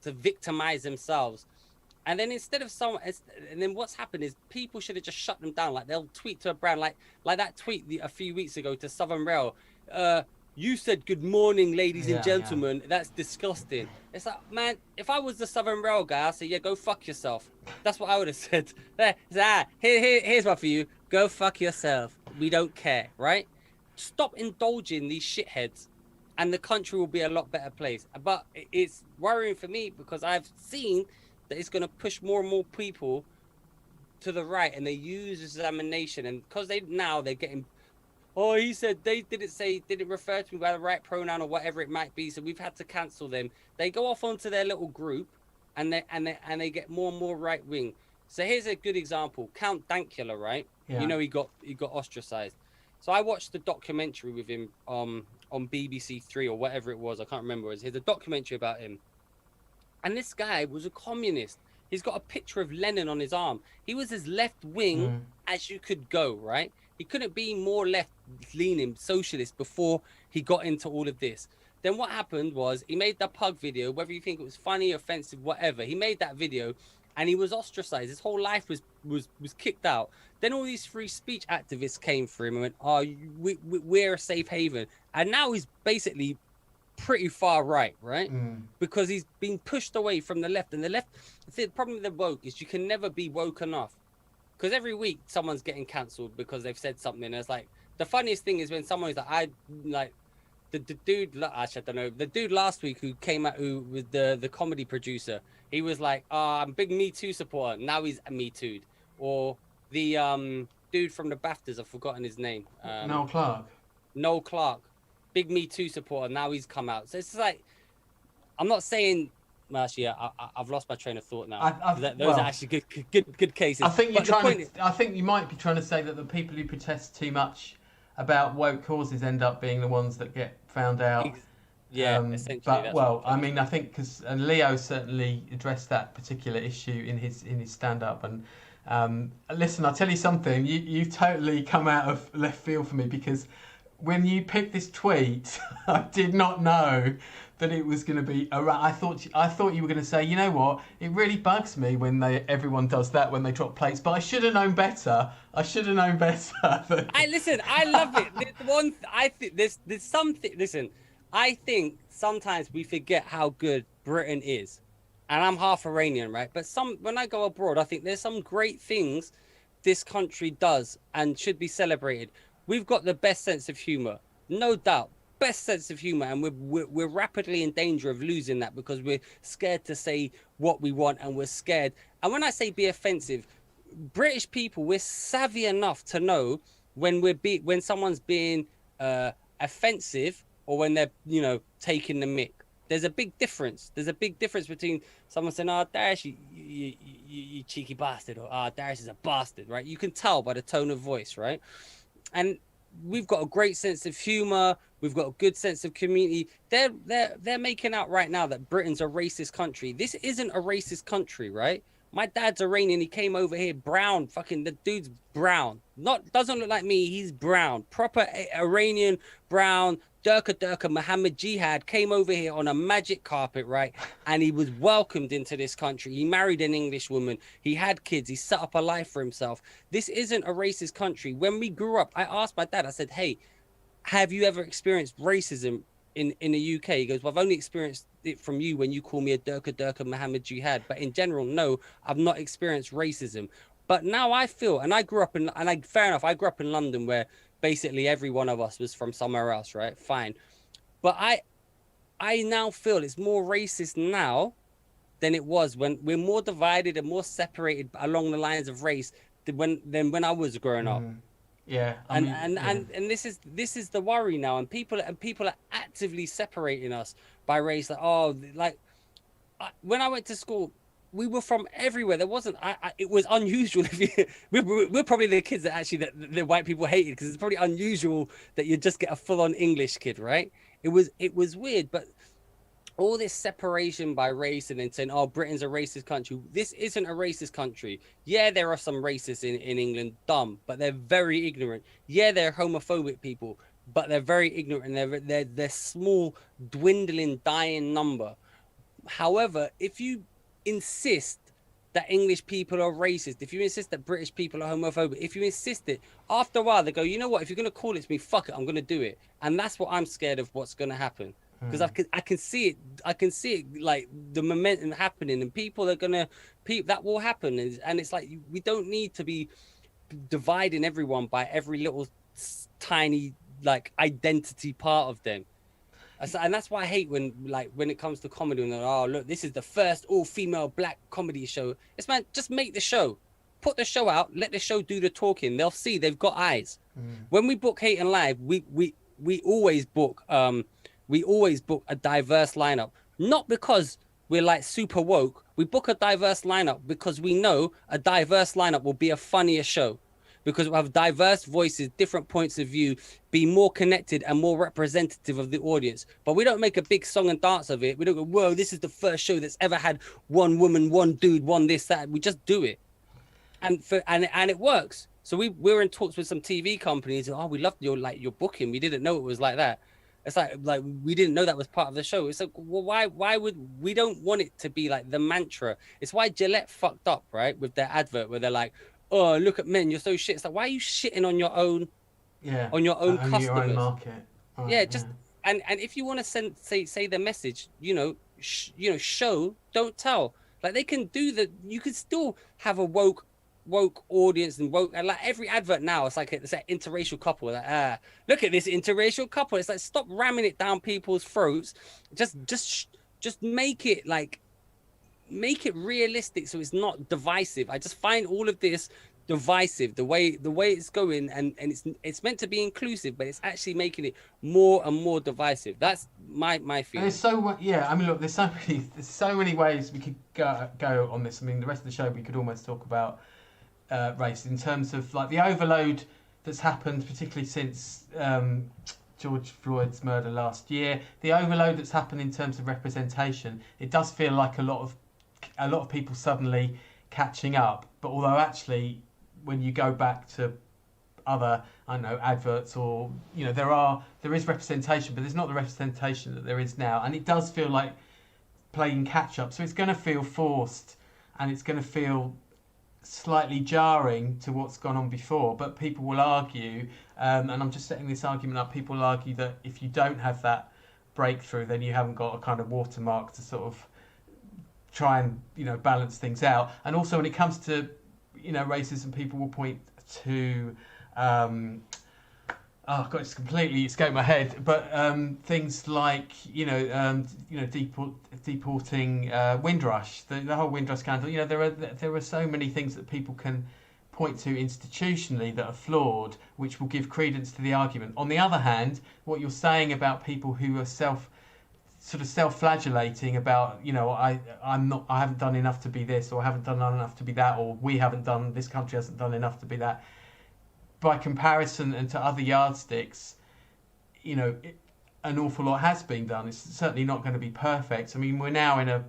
victimize themselves. And then and then what's happened is people should have just shut them down. Like, they'll tweet to a brand like that tweet a few weeks ago to Southern Rail. You said good morning, ladies and gentlemen. Yeah. That's disgusting. It's like, man, if I was the Southern Rail guy, I'd say, yeah, go fuck yourself. That's what I would have said. Here's one for you. Go fuck yourself. We don't care, right? Stop indulging these shitheads and the country will be a lot better place. But it's worrying for me because I've seen that it's going to push more and more people to the right, and they use examination, and because they're getting, oh, he said they didn't refer to me by the right pronoun or whatever it might be, so we've had to cancel them. They go off onto their little group, and they get more and more right wing. So here's a good example. Count Dankula, right? Yeah. You know, he got ostracized. So I watched the documentary with him on BBC3 or whatever it was. I can't remember. Here's a documentary about him. And this guy was a communist. He's got a picture of Lenin on his arm. He was as left-wing as you could go, right? He couldn't be more left-leaning socialist before he got into all of this. Then what happened was he made the pug video, whether you think it was funny, offensive, whatever. He made that video and he was ostracized. His whole life was kicked out. Then all these free speech activists came for him and went, oh, we're a safe haven. And now he's basically pretty far right, because he's been pushed away from the left. And the left, the problem with the woke is you can never be woke enough, because every week someone's getting cancelled because they've said something. And it's like, the funniest thing is when someone's like, the dude, actually I don't know, the dude last week who came out, who was the comedy producer, he was like, I'm a big Me Too supporter, now he's Me Too'd. Or the dude from the BAFTAs, I've forgotten his name, Noel Clark, big Me Too supporter, now he's come out. So it's like, I'm not saying Actually, I've lost my train of thought now. Those well, are actually good cases. I think you're But the trying point to. I think you might be trying to say that the people who protest too much about woke causes end up being the ones that get found out. Yeah, essentially. But that's well, what I'm I mean, I think because Leo certainly addressed that particular issue in his stand-up. And listen, I'll tell you something. You totally come out of left field for me, because when you picked this tweet, I did not know that it was going to be. I thought you were going to say, you know what? It really bugs me when everyone does that when they drop plates. But I should have known better. Listen. I love it. I think there's something. Listen, I think sometimes we forget how good Britain is, and I'm half Iranian, right? But when I go abroad, I think there's some great things this country does and should be celebrated. We've got the best sense of humor, no doubt. Best sense of humor, and we're rapidly in danger of losing that because we're scared to say what we want, and we're scared. And when I say be offensive, British people, we're savvy enough to know when someone's being offensive or when they're taking the mick. There's a big difference. There's a big difference between someone saying, "Oh, Darius, you cheeky bastard," or "Oh, Darius is a bastard," right? You can tell by the tone of voice, right? And we've got a great sense of humor. We've got a good sense of community. They're making out right now that Britain's a racist country. This isn't a racist country, right? My dad's Iranian. He came over here brown. Fucking the dude's brown. Doesn't look like me. He's brown. Proper Iranian brown. Durka Muhammad Jihad came over here on a magic carpet, right? And he was welcomed into this country. He married an English woman. He had kids. He set up a life for himself. This isn't a racist country. When we grew up, I asked my dad, I said, "Hey, have you ever experienced racism in the UK?" He goes, "Well, I've only experienced it from you when you call me a Durka Muhammad Jihad. But in general, no, I've not experienced racism." But now I feel, and I grew up in, fair enough, I grew up in London where basically every one of us was from somewhere else, right? Fine. But I now feel it's more racist now than it was when we're more divided and more separated along the lines of race than when I was growing up. Yeah. And this is the worry now, and people are actively separating us by race. When I went to school, we were from everywhere. There wasn't. It was unusual. We're probably the kids that actually the white people hated, because it's probably unusual that you just get a full-on English kid, right? It was weird, but all this separation by race and then saying, "Oh, Britain's a racist country." This isn't a racist country. Yeah, there are some racists in England, dumb, but they're very ignorant. Yeah, they're homophobic people, but they're very ignorant, and they're small, dwindling, dying number. However, if you insist that English people are racist, if you insist that British people are homophobic, if you insist it, after a while they go, "You know what? If you're going to call it to me, fuck it, I'm going to do it." And that's what I'm scared of, what's going to happen. Because I can see it like the momentum happening, and that will happen. And it's like, we don't need to be dividing everyone by every little tiny like identity part of them. And that's why I hate when it comes to comedy, and "Oh, look, this is the first all-female black comedy show." It's, man, just make the show, put the show out, let the show do the talking. They'll see, they've got eyes. When we book Hate and Live, we always book a diverse lineup, not because we're like super woke. We book a diverse lineup because we know a diverse lineup will be a funnier show, because we'll have diverse voices, different points of view, be more connected and more representative of the audience. But we don't make a big song and dance of it. We don't go, "Whoa, this is the first show that's ever had one woman, one dude, one this, that." We just do it. And it works. So we're in talks with some TV companies. "Oh, we loved your booking. We didn't know it was like that." It's like we didn't know that was part of the show. It's like, well, why would we don't want it to be like the mantra? It's why Gillette fucked up, right, with their advert where they're like, "Oh, look at men, you're so shit." It's like, why are you shitting on your own? Yeah, on your own customers, your own market. Right, yeah, just and if you want to say the message, show, don't tell. Like, they can do you can still have a woke audience and woke, and like every advert now, it's like it's an interracial couple. Like, look at this interracial couple. It's like, stop ramming it down people's throats. Just make it realistic, so it's not divisive. I just find all of this divisive. The way it's going, and it's meant to be inclusive, but it's actually making it more and more divisive. That's my And feeling. there's I mean, look, there's so many ways we could go on this. I mean, the rest of the show we could almost talk about race in terms of like the overload that's happened, particularly since George Floyd's murder last year. The overload that's happened in terms of representation. It does feel like a lot of people suddenly catching up. But although actually, when you go back to other, I don't know, adverts or, you know, there is representation, but there's not the representation that there is now. And it does feel like playing catch up. So it's going to feel forced, and it's going to feel slightly jarring to what's gone on before. But people will argue, and I'm just setting this argument up, people will argue that if you don't have that breakthrough, then you haven't got a kind of watermark to sort of try and, you know, balance things out. And also when it comes to, you know, racism, people will point to oh God, it's completely escaped my head. But things like deporting Windrush, the whole Windrush scandal. You know, there are so many things that people can point to institutionally that are flawed, which will give credence to the argument. On the other hand, what you're saying about people who are self-flagellating about, you know, I haven't done enough to be this, or I haven't done enough to be that, or this country hasn't done enough to be that. By comparison and to other yardsticks, you know, an awful lot has been done. It's certainly not going to be perfect. I mean, we're now in a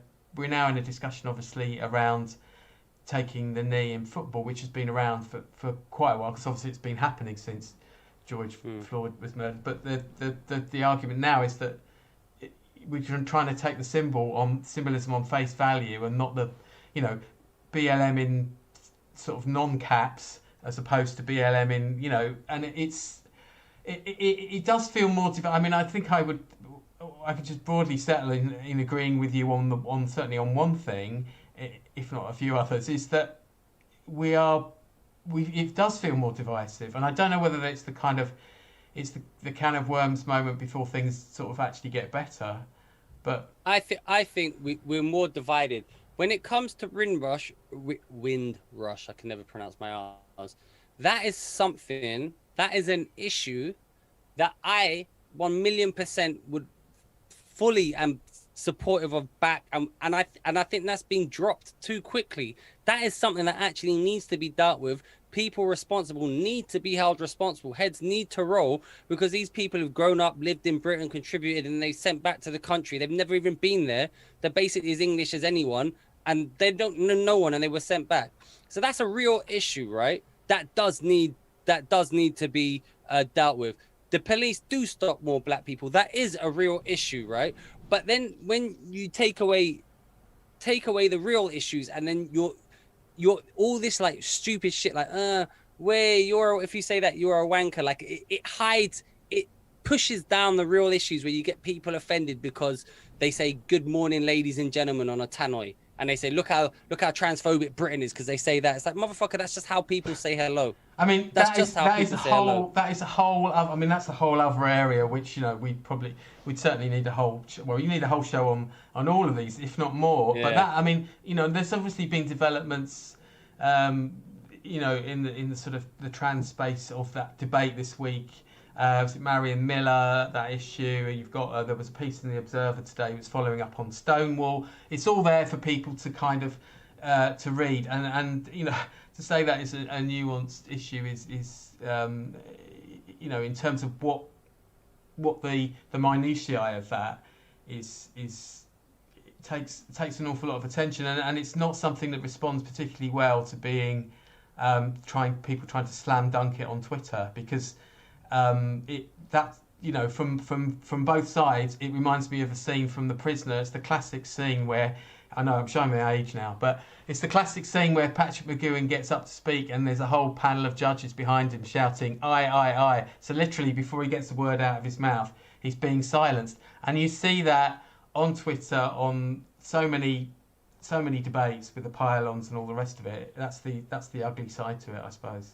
discussion, obviously, around taking the knee in football, which has been around for quite a while, because obviously it's been happening since George Floyd was murdered. But the argument now is that we're trying to take the symbolism on face value, and not the, you know, BLM in sort of non-caps as opposed to BLM in, you know, and it does feel more. I mean, I think I could just broadly settle in agreeing with you on certainly on one thing, if not a few others, is that it does feel more divisive, and I don't know whether it's the kind of can of worms moment before things sort of actually get better. But I think we're more divided when it comes to Windrush. I can never pronounce my R's. That is an issue that I 1,000,000% would fully am supportive of back, and I think that's being dropped too quickly. That is something that actually needs to be dealt with. People responsible need to be held responsible. Heads need to roll, because these people have grown up, lived in Britain, contributed, and they sent back to the country. They've never even been there. They're basically as English as anyone, and they don't know no one, and they were sent back. So that's a real issue, right? That does need to be dealt with. The police do stop more black people. That is a real issue, right? But then when you take away the real issues, and then you're all this like stupid shit, like if you say that you're a wanker, like it pushes down the real issues, where you get people offended because they say good morning ladies and gentlemen on a tannoy, and they say look how transphobic Britain is because they say that. It's like, motherfucker, that's just how people say hello. I mean, that's a whole other area, which, you know, we'd certainly need a whole show on all of these, if not more. Yeah. But that, I mean, you know, there's obviously been developments, you know, in the sort of the trans space of that debate this week. Was it Marion Miller, that issue? You've got there was a piece in the Observer today which was following up on Stonewall. It's all there for people to kind of to read, and you know, to say that is a nuanced issue is you know, in terms of what the minutiae of that is it takes an awful lot of attention, and it's not something that responds particularly well to being people trying to slam dunk it on Twitter, because you know, from both sides, it reminds me of a scene from The Prisoner. It's the classic scene where, I know I'm showing my age now, but it's the classic scene where Patrick McGoohan gets up to speak and there's a whole panel of judges behind him shouting, "Aye, aye, aye." So literally, before he gets the word out of his mouth, he's being silenced. And you see that on Twitter, on so many debates with the pile-ons and all the rest of it. That's the ugly side to it, I suppose.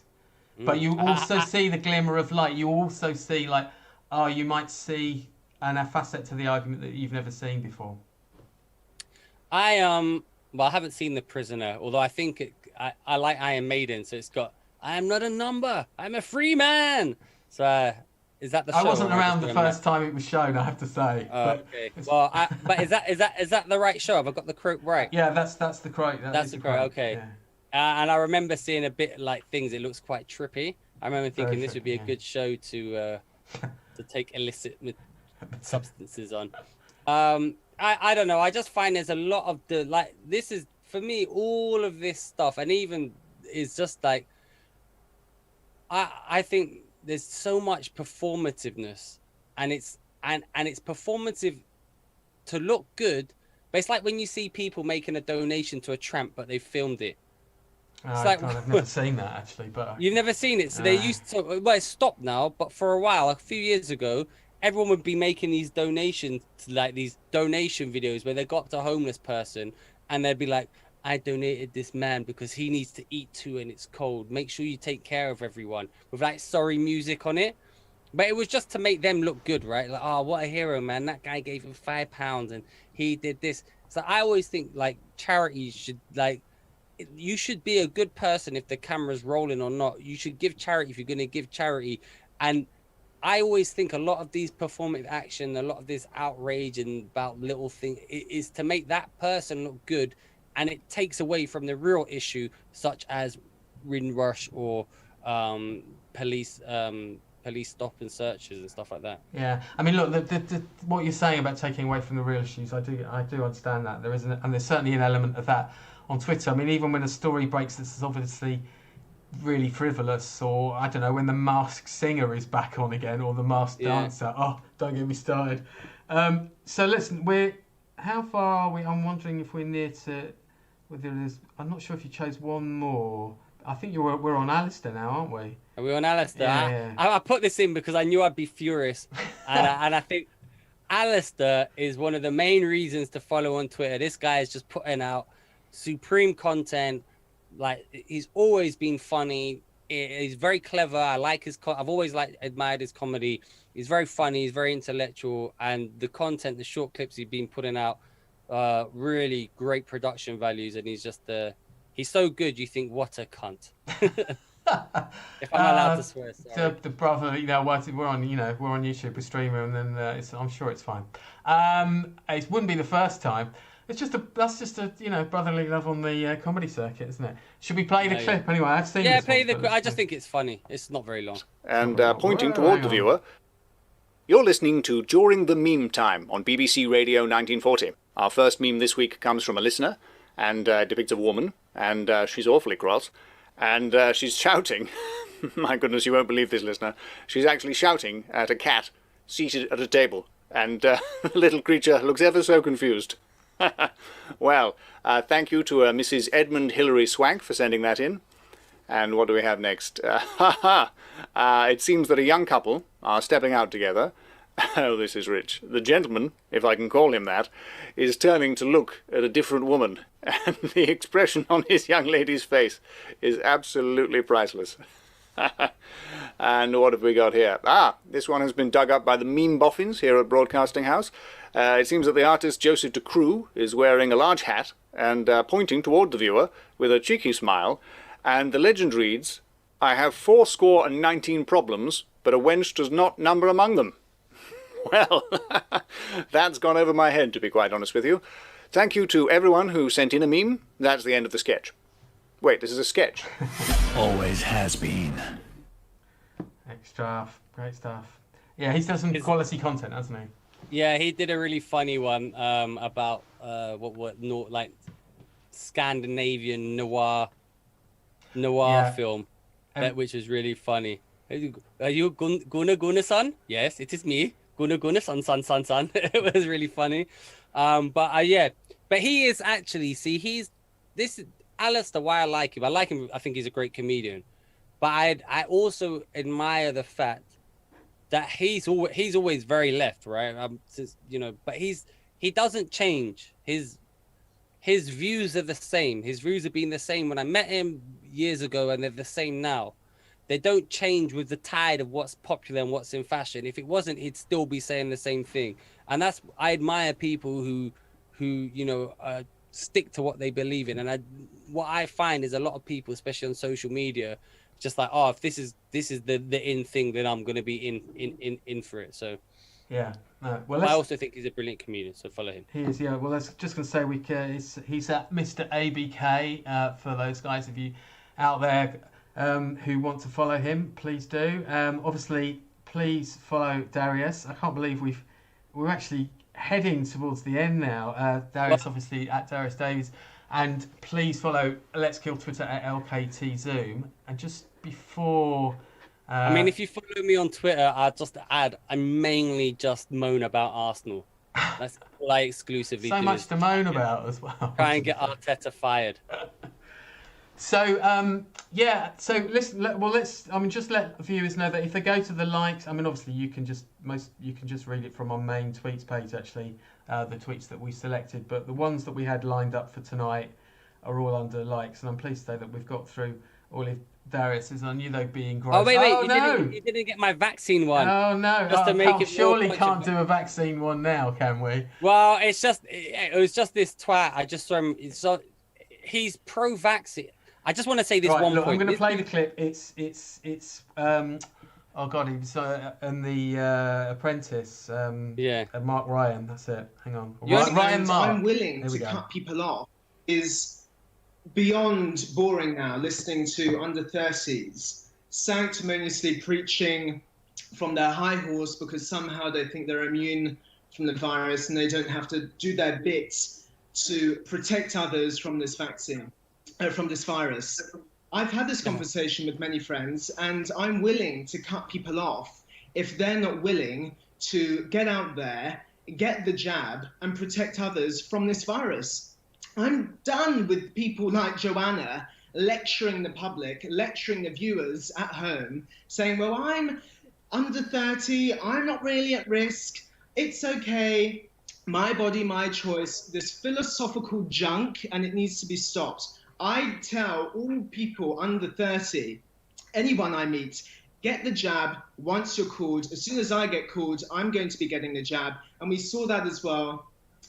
But you also see the glimmer of light. You also see, like, you might see a facet to the argument that you've never seen before. I haven't seen The Prisoner, although I think I like Iron Maiden, so it's got I am not a number, I'm a free man. So is that the show? I wasn't around the first time it was shown, I have to say. Okay. Well, but is that the right show? Have I got the quote right? Yeah, that's the quote. That's the quote. Okay. Yeah. And I remember seeing a bit like things. It looks quite trippy. I remember thinking this would be a good show to take illicit substances on. I don't know. I just find there's a lot of this is for me all of this stuff, and even is just like I think there's so much performativeness, and it's performative to look good, but it's like when you see people making a donation to a tramp, but they filmed it. I've never seen that actually, but you've never seen it. So they used to. Well, it's stopped now, but for a while, a few years ago, everyone would be making these donations, like these donation videos where they got up to a homeless person and they'd be like, I donated this man because he needs to eat too and it's cold. Make sure you take care of everyone, with like sorry music on it. But it was just to make them look good, right? Like, oh, what a hero, man. That guy gave him £5 and he did this. So I always think like charities should you should be a good person if the camera's rolling or not. You should give charity if you're going to give charity. And I always think a lot of these performative action, a lot of this outrage and about little things is to make that person look good. And it takes away from the real issue, such as Windrush or police stop and searches and stuff like that. Yeah, I mean, look, what you're saying about taking away from the real issues, I do understand that. And there's certainly an element of that on Twitter. I mean, even when a story breaks that's obviously really frivolous, or I don't know, when the Masked Singer is back on again, or the Masked Dancer. Oh, don't get me started. So listen, how far are we? I'm wondering if we're near to. I'm not sure if you chose one more. I think we're on Alistair now, aren't we? Are we on Alistair? Yeah. I put this in because I knew I'd be furious, and I think Alistair is one of the main reasons to follow on Twitter. This guy is just putting out supreme content. Like, he's always been funny. He's very clever. I like his. I've always admired his comedy. He's very funny. He's very intellectual, and the content, the short clips he's been putting out, really great production values. And he's just he's so good. You think, what a cunt. If I'm allowed to swear. Sorry. The brother, we're on YouTube, we stream him, and then I'm sure it's fine. It wouldn't be the first time. That's just a brotherly love on the comedy circuit, isn't it? Should we play the clip anyway? I've seen. Yeah, play the clip. I just think it's funny. It's not very long. And pointing toward the viewer, you're listening to During the Meme Time on BBC Radio 1940. Our first meme this week comes from a listener, and depicts a woman, and she's awfully cross, and she's shouting. My goodness, you won't believe this, listener. She's actually shouting at a cat seated at a table, and the little creature looks ever so confused. Well, thank you to Mrs. Edmund Hilary Swank for sending that in. And what do we have next? It seems that a young couple are stepping out together. Oh, this is rich. The gentleman, if I can call him that, is turning to look at a different woman, and the expression on his young lady's face is absolutely priceless. And what have we got here? This one has been dug up by the meme boffins here at Broadcasting House. It seems that the artist Joseph de Croo is wearing a large hat and pointing toward the viewer with a cheeky smile, and the legend reads, I have 19 problems, but a wench does not number among them. Well, that's gone over my head, to be quite honest with you. Thank you to everyone who sent in a meme. That's the end of the sketch. Wait, this is a sketch. Always has been. Great stuff. Yeah, he's done some quality content, hasn't he? Yeah, he did a really funny one about like Scandinavian noir film, which is really funny. Are you Gunnar-san? Yes, it is me. Gunnar-san. It was really funny. But he is actually, this is Alistair, why I like him. I think he's a great comedian. But I also admire the fact that he's always very left, right? But he doesn't change. His views are the same. His views have been the same when I met him years ago, and they're the same now. They don't change with the tide of what's popular and what's in fashion. If it wasn't, he'd still be saying the same thing. And I admire people who stick to what they believe in. And what I find is a lot of people, especially on social media, just like, oh, if this is the in thing, then I'm going to be in for it. So Yeah. No. Well, I also think he's a brilliant comedian, so follow him. He is, yeah. Well, I was just going to say he's at Mr. ABK for those guys of you out there who want to follow him. Please do. Obviously, please follow Darius. I can't believe we're actually heading towards the end now. Darius, obviously, at Darius Davies. And please follow Let's Kill Twitter at LKTZoom. And just before... I mean, if you follow me on Twitter, I'll just add, I mainly just moan about Arsenal. That's all I exclusively do. So much to moan about as well. Try and get Arteta fired. So, yeah, so just let viewers know that if they go to the likes, I mean, obviously you can just read it from our main tweets page, actually, the tweets that we selected, but the ones that we had lined up for tonight are all under likes, and I'm pleased to say that we've got through all of Darius's. I knew they'd be engrossed. Oh, wait, you didn't get my vaccine one. Oh, no. Just to make it surely can't do a vaccine one now, can we? Well, it was just this twat. I just saw him. He's pro-vaccine. I just want to say this one point. I'm going to play the clip. It's oh God, he was in the Apprentice. Mark Ryan. That's it. Hang on. Ryan Mark. I'm willing to cut people off is beyond boring now, listening to under 30s sanctimoniously preaching from their high horse because somehow they think they're immune from the virus and they don't have to do their bits to protect others from this vaccine, from this virus. I've had this conversation with many friends, and I'm willing to cut people off if they're not willing to get out there, get the jab, and protect others from this virus. I'm done with people like Joanna lecturing the public, lecturing the viewers at home, saying, well, I'm under 30, I'm not really at risk, it's okay, my body, my choice, this philosophical junk, and it needs to be stopped. I tell all people under 30, anyone I meet, get the jab once you're called. As soon as I get called, I'm going to be getting the jab. And we saw that as well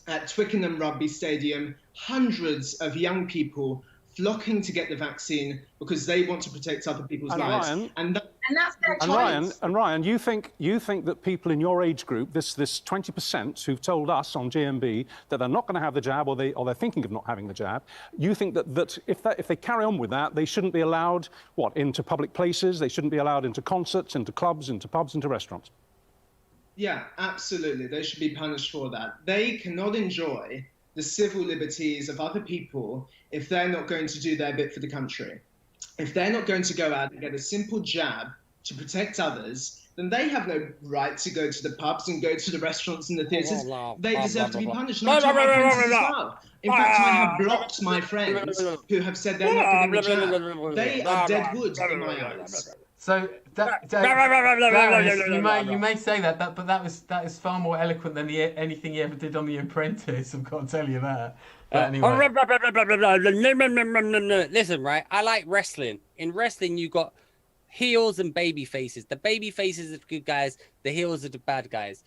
at Twickenham Rugby Stadium, hundreds of young people flocking to get the vaccine because they want to protect other people's lives. Ryan, and that's their choice. Ryan, you think that people in your age group, this 20% who've told us on GMB that they're not going to have the jab or they're thinking of not having the jab, you think that if they carry on with that, they shouldn't be allowed into public places, they shouldn't be allowed into concerts, into clubs, into pubs, into restaurants? Yeah, absolutely. They should be punished for that. They cannot enjoy the civil liberties of other people if they're not going to do their bit for the country. If they're not going to go out and get a simple jab to protect others, then they have no right to go to the pubs and go to the restaurants and the theatres. They deserve to be punished. And I tell my friends as well. In fact, I have blocked my friends who have said they're not getting the jab. They are dead wood in my eyes. So, Darius, you may say that, but that is far more eloquent than anything he ever did on The Apprentice. I've got to tell you that. But anyway. Listen, right? I like wrestling. In wrestling, you got heels and baby faces. The baby faces are the good guys. The heels are the bad guys.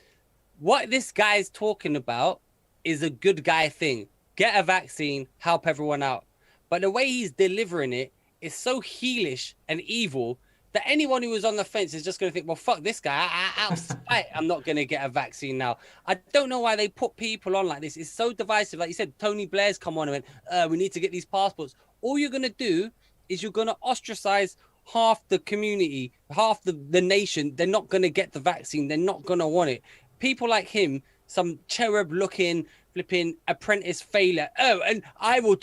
What this guy's talking about is a good guy thing. Get a vaccine, help everyone out. But the way he's delivering it is so heelish and evil that anyone who was on the fence is just going to think, well, fuck this guy. Out of spite, I'm not going to get a vaccine now. I don't know why they put people on like this. It's so divisive. Like you said, Tony Blair's come on and went, we need to get these passports. All you're going to do is you're going to ostracize half the community, half the nation. They're not going to get the vaccine. They're not going to want it. People like him, some cherub-looking, flipping apprentice failure. Oh, and I won't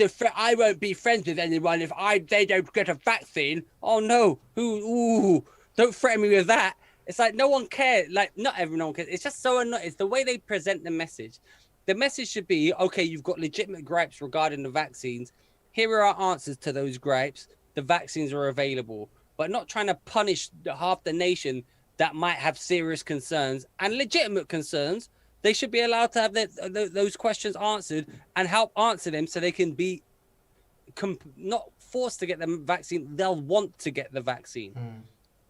be friends with anyone if they don't get a vaccine. Oh no, don't threaten me with that. It's like no one cares. Like not everyone cares. It's just so annoying. It's the way they present the message. The message should be, okay, you've got legitimate gripes regarding the vaccines. Here are our answers to those gripes. The vaccines are available, but not trying to punish half the nation that might have serious concerns and legitimate concerns. They should be allowed to have those questions answered and help answer them so they can be not forced to get the vaccine. They'll want to get the vaccine.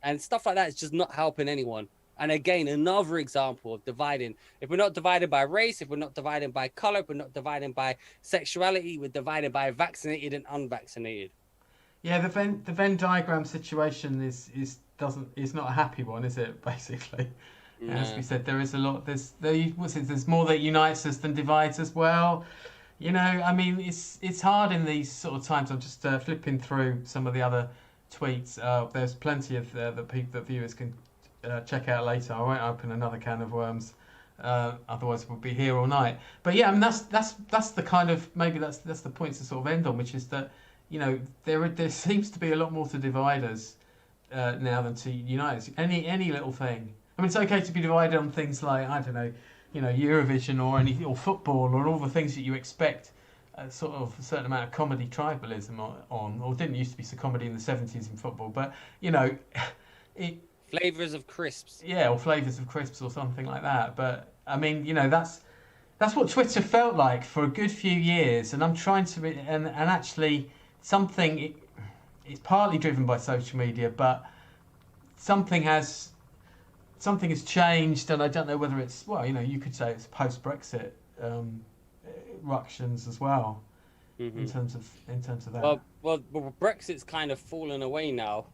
And stuff like that is just not helping anyone. And again, another example of dividing. If we're not divided by race, if we're not divided by color, if we're not divided by sexuality, we're divided by vaccinated and unvaccinated. Yeah, the Venn diagram situation is not a happy one, is it? Basically, as we said, there is a lot. There's more that unites us than divides us. Well, you know, I mean, it's hard in these sort of times. I'm just flipping through some of the other tweets. There's plenty of that viewers can check out later. I won't open another can of worms. Otherwise, we'll be here all night. But yeah, I mean, that's the kind of, maybe that's the point to sort of end on, which is that, you know, there seems to be a lot more to divide us now than to unite us. Any little thing. I mean, it's okay to be divided on things like, I don't know, you know, Eurovision or football or all the things that you expect sort of a certain amount of comedy tribalism on, or didn't used to be so comedy in the 70s in football, but, you know, Flavors of crisps. Yeah, or flavors of crisps or something like that. But I mean, you know, that's what Twitter felt like for a good few years, and I'm trying to and actually it's partly driven by social media, but something has changed, and I don't know whether it's, well, you know, you could say it's post-Brexit ructions as well, in terms of that. Well, Brexit's kind of fallen away now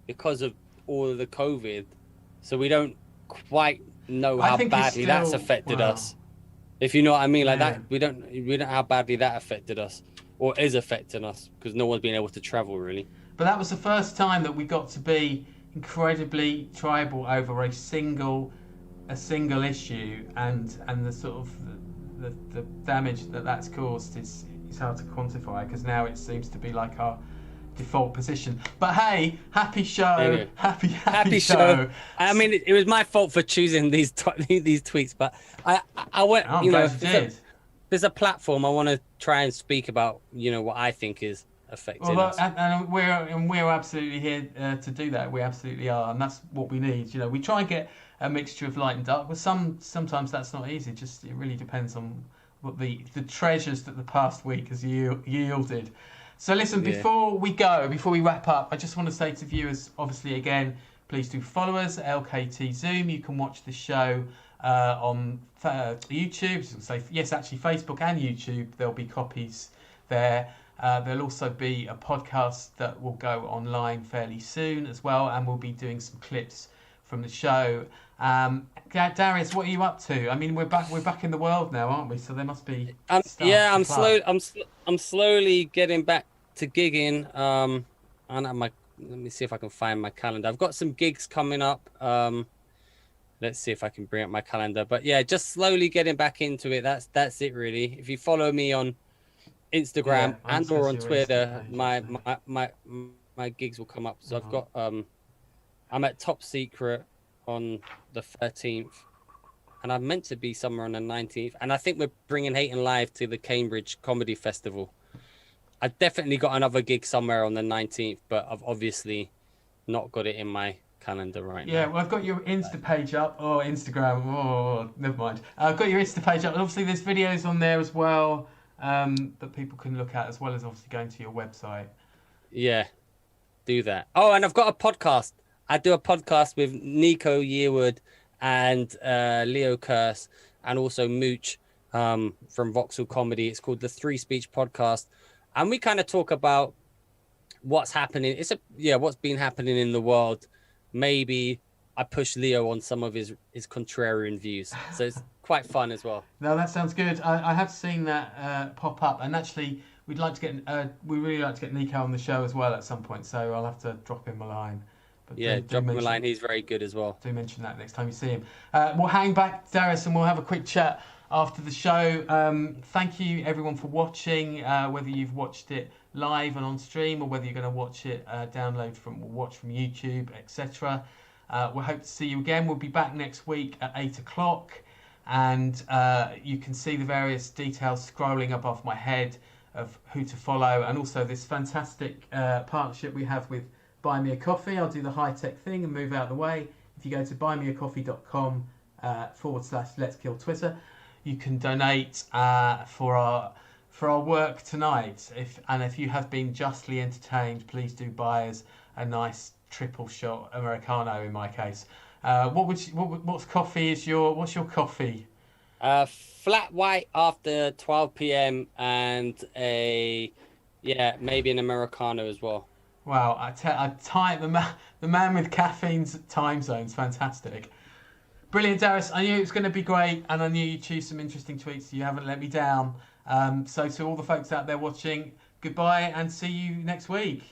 because of all of the COVID, so we don't quite know how badly that's affected us. If you know what I mean, like that, we don't know how badly that affected us or is affecting us, because no one's been able to travel really. But that was the first time that we got to be incredibly tribal over a single issue, and the sort of the damage that's caused is hard to quantify, because now it seems to be like our default position. But hey, happy show. Anyway, happy show. I mean, it was my fault for choosing these tweets, but I went, I'm you know, there's a platform I want to try and speak about, you know, what I think is affecting us. And we're absolutely here to do that. We absolutely are, and that's what we need. You know, we try and get a mixture of light and dark, but sometimes that's not easy. Just, it really depends on what the treasures that the past week has yielded. So listen, before we wrap up, I just want to say to viewers, obviously, again, please do follow us at LKT Zoom. You can watch the show on YouTube. So yes, actually, Facebook and YouTube. There'll be copies there. There'll also be a podcast that will go online fairly soon as well, and we'll be doing some clips from the show. Darius, what are you up to? I mean, we're back in the world now, aren't we? So there must be. I'm slowly getting back to gigging. Let me see if I can find my calendar. I've got some gigs coming up. Let's see if I can bring up my calendar. But yeah, just slowly getting back into it. That's it really. If you follow me on Instagram and or on Twitter, my gigs will come up. So I've got I'm at Top Secret on the 13th, and I'm meant to be somewhere on the 19th, and I think we're bringing Hayton Live to the Cambridge Comedy Festival. I've definitely got another gig somewhere on the 19th, but I've obviously not got it in my calendar right now. Yeah, well, I've got your Insta page up, or Instagram, never mind. I've got your Insta page up, and obviously there's videos on there as well that people can look at, as well as obviously going to your website. Yeah, do that. Oh, and I've got a podcast. I do a podcast with Nico Yearwood and Leo Curse, and also Mooch from Vauxhall Comedy. It's called the Three Speech Podcast, and we kind of talk about what's happening. What's been happening in the world. Maybe I push Leo on some of his contrarian views, so it's quite fun as well. No, that sounds good. I have seen that pop up, and actually we really like to get Nico on the show as well at some point. So I'll have to drop him a line. But drop him a line. He's very good as well. Do mention that next time you see him. We'll hang back, Darius, and we'll have a quick chat after the show. Thank you, everyone, for watching, whether you've watched it live and on stream, or whether you're going to watch it watch from YouTube, etc. We hope to see you again. We'll be back next week at 8 o'clock, and you can see the various details scrolling above my head of who to follow, and also this fantastic partnership we have with Buy Me a Coffee. I'll do the high-tech thing and move out of the way. If you go to buymeacoffee.com /Let's Kill Twitter, you can donate for our work tonight. If you have been justly entertained, please do buy us a nice triple shot Americano in my case. What's coffee? What's your coffee? Flat white after 12 p.m. and maybe an Americano as well. Wow, the man with caffeine's time zone's fantastic. Brilliant, Darius. I knew it was going to be great, and I knew you'd choose some interesting tweets. You haven't let me down. So to all the folks out there watching, goodbye and see you next week.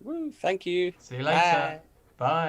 Woo, thank you. See you later. Bye. Bye.